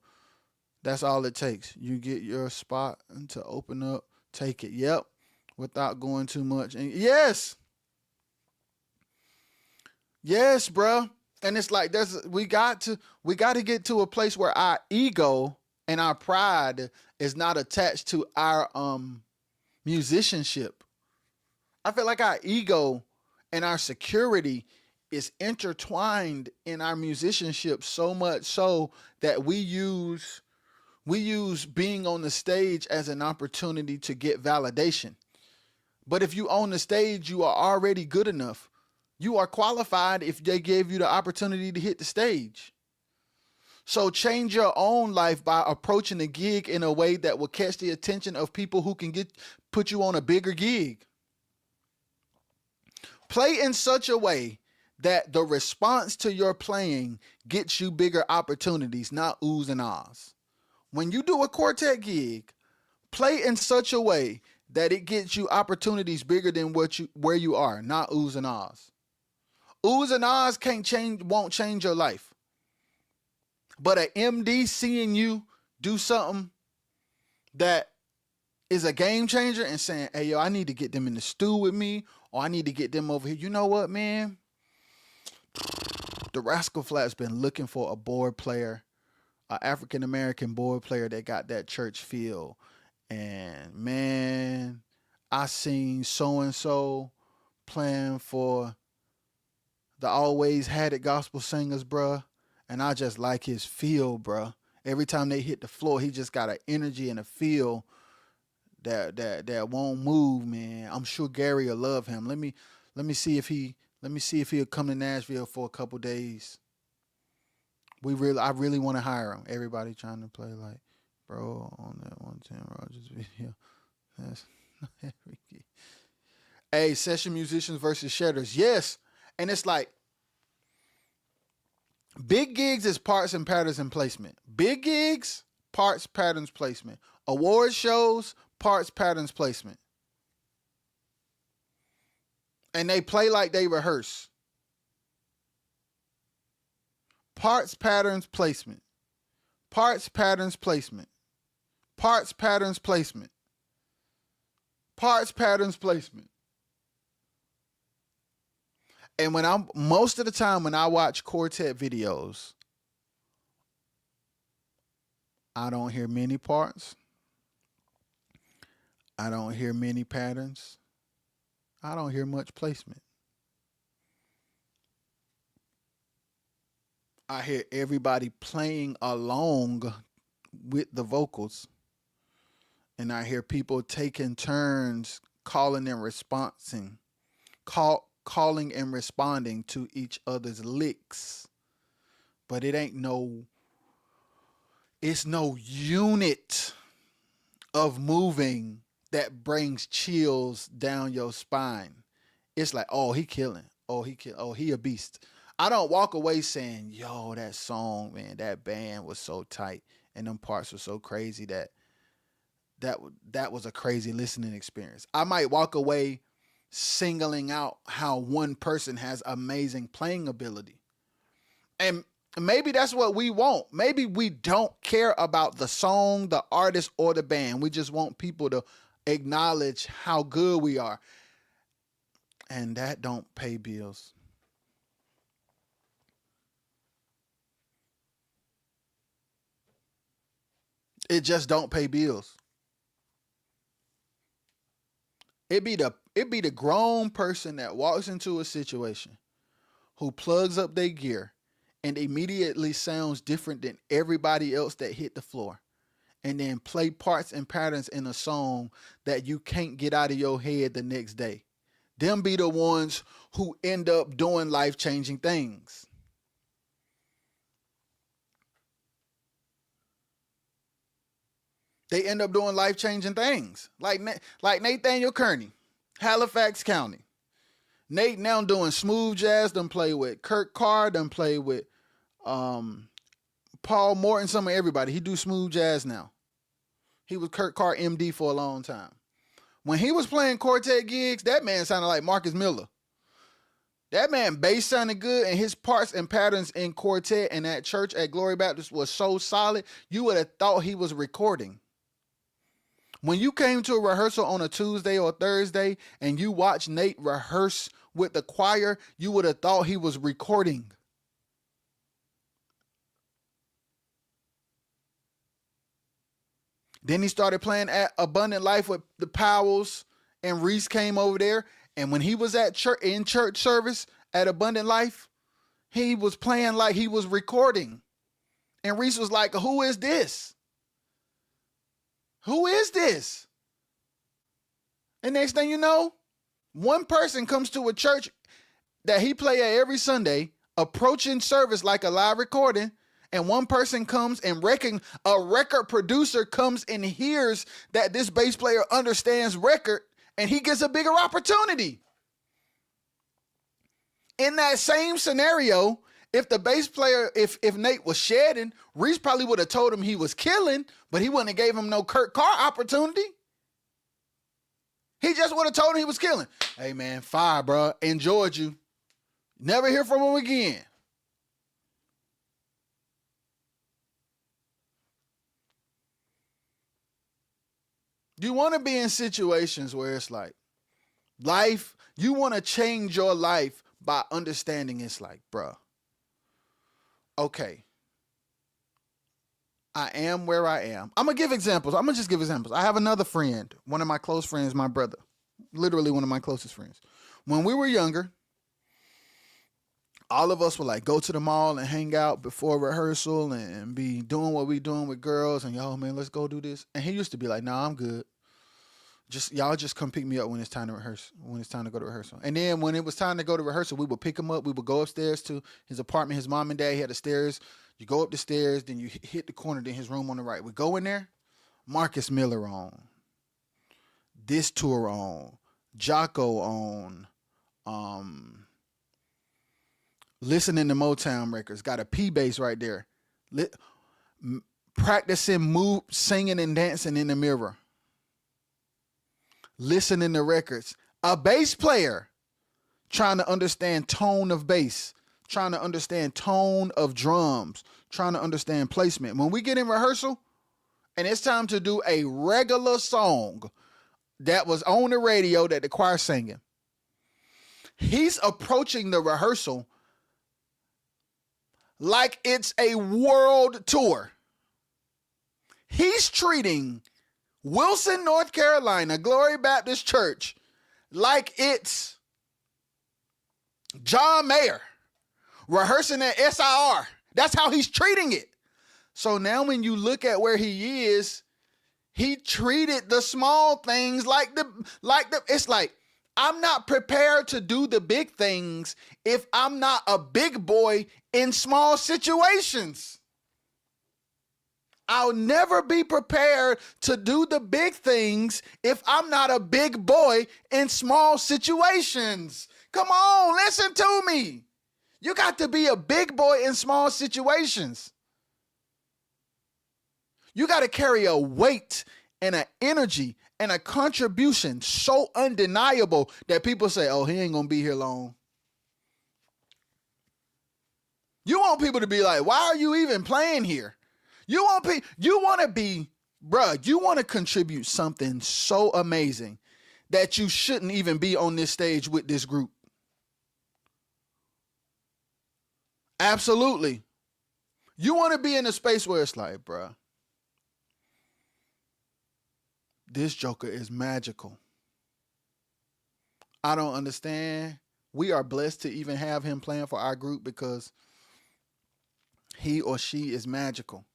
[SPEAKER 1] That's all it takes. You get your spot to open up, take it. Yep. Without going too much. And yes. Yes, bro. And it's like we got to get to a place where our ego and our pride is not attached to our musicianship. I feel like our ego and our security is intertwined in our musicianship so much so that we use being on the stage as an opportunity to get validation. But if you on the stage, you are already good enough. You are qualified if they gave you the opportunity to hit the stage. So change your own life by approaching the gig in a way that will catch the attention of people who can put you on a bigger gig. Play in such a way that the response to your playing gets you bigger opportunities, not oohs and ahs. When you do a quartet gig, play in such a way that it gets you opportunities bigger than where you are, not oohs and ahs. Oohs and ahs won't change your life. But an MD seeing you do something that is a game changer and saying, hey, yo, I need to get them in the stew with me, or I need to get them over here. You know what, man? The Rascal Flatts been looking for a board player, an African-American board player that got that church feel. And, man, I seen so-and-so playing for the Always Had It Gospel Singers, bruh. And I just like his feel, bruh. Every time they hit the floor, he just got an energy and a feel that won't move, man. I'm sure Gary will love him. Let me see if he'll come to Nashville for a couple days. I really want to hire him. Everybody trying to play like, bro, on that 110 Rogers video. That's hey, session musicians versus shedders. Yes. And it's like big gigs is parts and patterns and placement. Big gigs, parts, patterns, placement. Award shows, parts, patterns, placement. And they play like they rehearse. Parts, patterns, placement. Parts, patterns, placement. Parts, patterns, placement. Parts, patterns, placement. And most of the time when I watch quartet videos, I don't hear many parts. I don't hear many patterns. I don't hear much placement. I hear everybody playing along with the vocals. And I hear people taking turns calling and responding to each other's licks. But it's no unit of moving that brings chills down your spine. It's like, oh, he killing. Oh, he a beast. I don't walk away saying, yo, that song, man, that band was so tight and them parts were so crazy that was a crazy listening experience. I might walk away singling out how one person has amazing playing ability. And maybe that's what we want. Maybe we don't care about the song, the artist, or the band. We just want people to acknowledge how good we are. And that don't pay bills. It just don't pay bills. It be the grown person that walks into a situation who plugs up their gear and immediately sounds different than everybody else that hit the floor, and then play parts and patterns in a song that you can't get out of your head the next day. Them be the ones who end up doing life-changing things. They end up doing life-changing things. Like Nathaniel Kearney, Halifax County. Nate now doing smooth jazz, done play with Kurt Carr, done play with Paul Morton, some of everybody. He do smooth jazz now. He was Kurt Carr MD for a long time. When he was playing quartet gigs, that man sounded like Marcus Miller. That man bass sounded good, and his parts and patterns in quartet and at church at Glory Baptist was so solid, you would have thought he was recording. When you came to a rehearsal on a Tuesday or Thursday and you watched Nate rehearse with the choir, you would have thought he was recording. Then he started playing at Abundant Life with the Powells, and Reese came over there. And when he was at church service at Abundant Life, he was playing like he was recording. And Reese was like, "Who is this? Who is this?" And next thing you know, one person comes to a church that he play at every Sunday, approaching service like a live recording. And one person comes and a record producer comes and hears that this bass player understands record, and he gets a bigger opportunity. In that same scenario, if the bass player, if Nate was shedding, Reese probably would have told him he was killing, but he wouldn't have gave him no Kurt Carr opportunity. He just would have told him he was killing. "Hey man, fire, bro. Enjoyed you. Never hear from him again." You want to be in situations where it's like life, you want to change your life by understanding it's like, bruh, okay, I am where I am. I'm going to give examples. I'm going to just give examples. I have another friend, one of my close friends, my brother, literally one of my closest friends. When we were younger, all of us would like go to the mall and hang out before rehearsal and be doing what we doing with girls, and yo man, let's go do this. And he used to be like, "Nah, I'm good. Y'all just come pick me up when it's time to rehearse, when it's time to go to rehearsal." And then when it was time to go to rehearsal, we would pick him up. We would go upstairs to his apartment. His mom and dad, he had the stairs. You go up the stairs, then you hit the corner, then his room on the right. We go in there, Marcus Miller on, This Tour on, Jocko on, listening to Motown records, got a P bass right there. Practicing singing and dancing in the mirror. Listening to records. A bass player trying to understand tone of bass, trying to understand tone of drums, trying to understand placement. When we get in rehearsal and it's time to do a regular song that was on the radio that the choir's singing, he's approaching the rehearsal like it's a world tour. He's treating Wilson, North Carolina, Glory Baptist Church like it's John Mayer rehearsing at SIR. That's how he's treating it. So now when you look at where he is, he treated the small things like it's like, I'm not prepared to do the big things if I'm not a big boy in small situations. I'll never be prepared to do the big things if I'm not a big boy in small situations. Come on, listen to me. You got to be a big boy in small situations. You got to carry a weight and an energy and a contribution so undeniable that people say, "Oh, he ain't going to be here long." You want people to be like, "Why are you even playing here?" You want to contribute something so amazing that you shouldn't even be on this stage with this group. Absolutely. You want to be in a space where it's like, bruh, This joker is magical. I don't understand. We are blessed to even have him playing for our group because he or she is magical.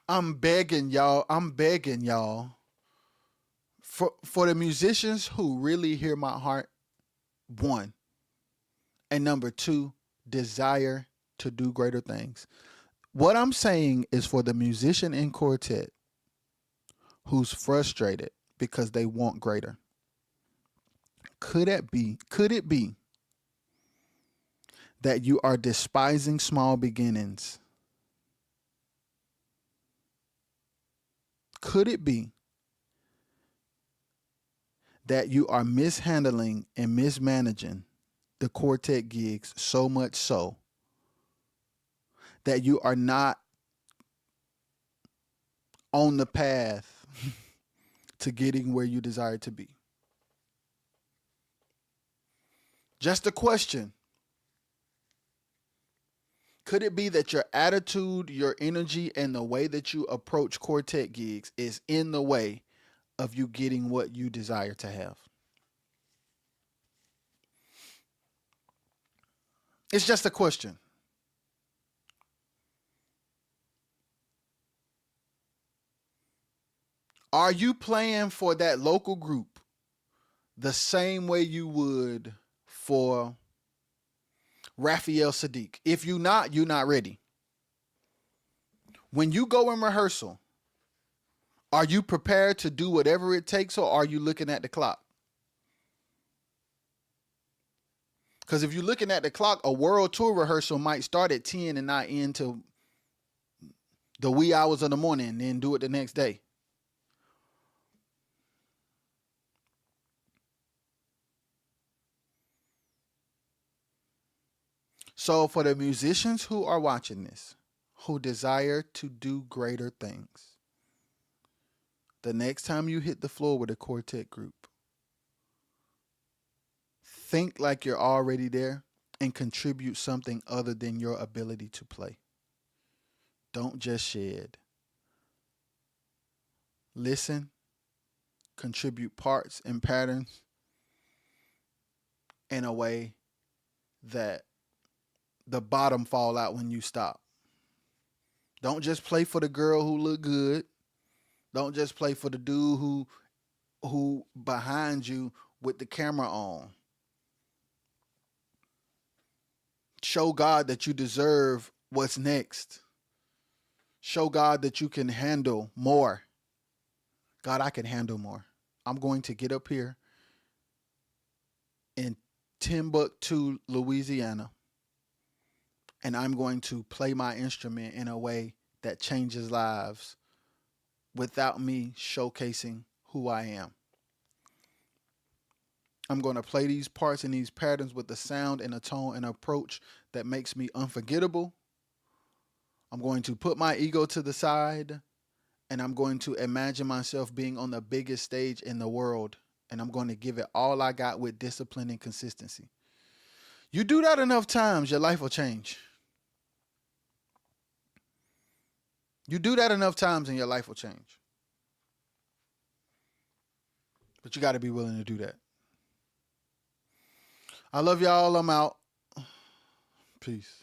[SPEAKER 1] I'm begging y'all. I'm begging y'all for the musicians who really hear my heart. One, and number two, desire to do greater things. What I'm saying is for the musician in quartet who's frustrated because they want greater. Could it be that you are despising small beginnings? Could it be that you are mishandling and mismanaging the quartet gigs so much so that you are not on the path to getting where you desire to be? Just a question. Could it be that your attitude, your energy, and the way that you approach quartet gigs is in the way of you getting what you desire to have? It's just a question. Are you playing for that local group the same way you would for Raphael Sadiq? If you're not, you're not ready. When you go in rehearsal, are you prepared to do whatever it takes, or are you looking at the clock? Because if you're looking at the clock, a world tour rehearsal might start at 10 and not end till the wee hours of the morning and then do it the next day. So for the musicians who are watching this, who desire to do greater things, the next time you hit the floor with a quartet group, think like you're already there and contribute something other than your ability to play. Don't just shed. Listen, contribute parts and patterns in a way that the bottom fall out when you stop. Don't just play for the girl who look good. Don't just play for the dude who behind you with the camera on. Show God that you deserve what's next. Show God that you can handle more. God, I can handle more. I'm going to get up here in Timbuktu, Louisiana, and I'm going to play my instrument in a way that changes lives without me showcasing who I am. I'm going to play these parts and these patterns with a sound and a tone and approach that makes me unforgettable. I'm going to put my ego to the side, and I'm going to imagine myself being on the biggest stage in the world, and I'm going to give it all I got with discipline and consistency. You do that enough times, your life will change. You do that enough times and your life will change. But you got to be willing to do that. I love y'all. I'm out. Peace.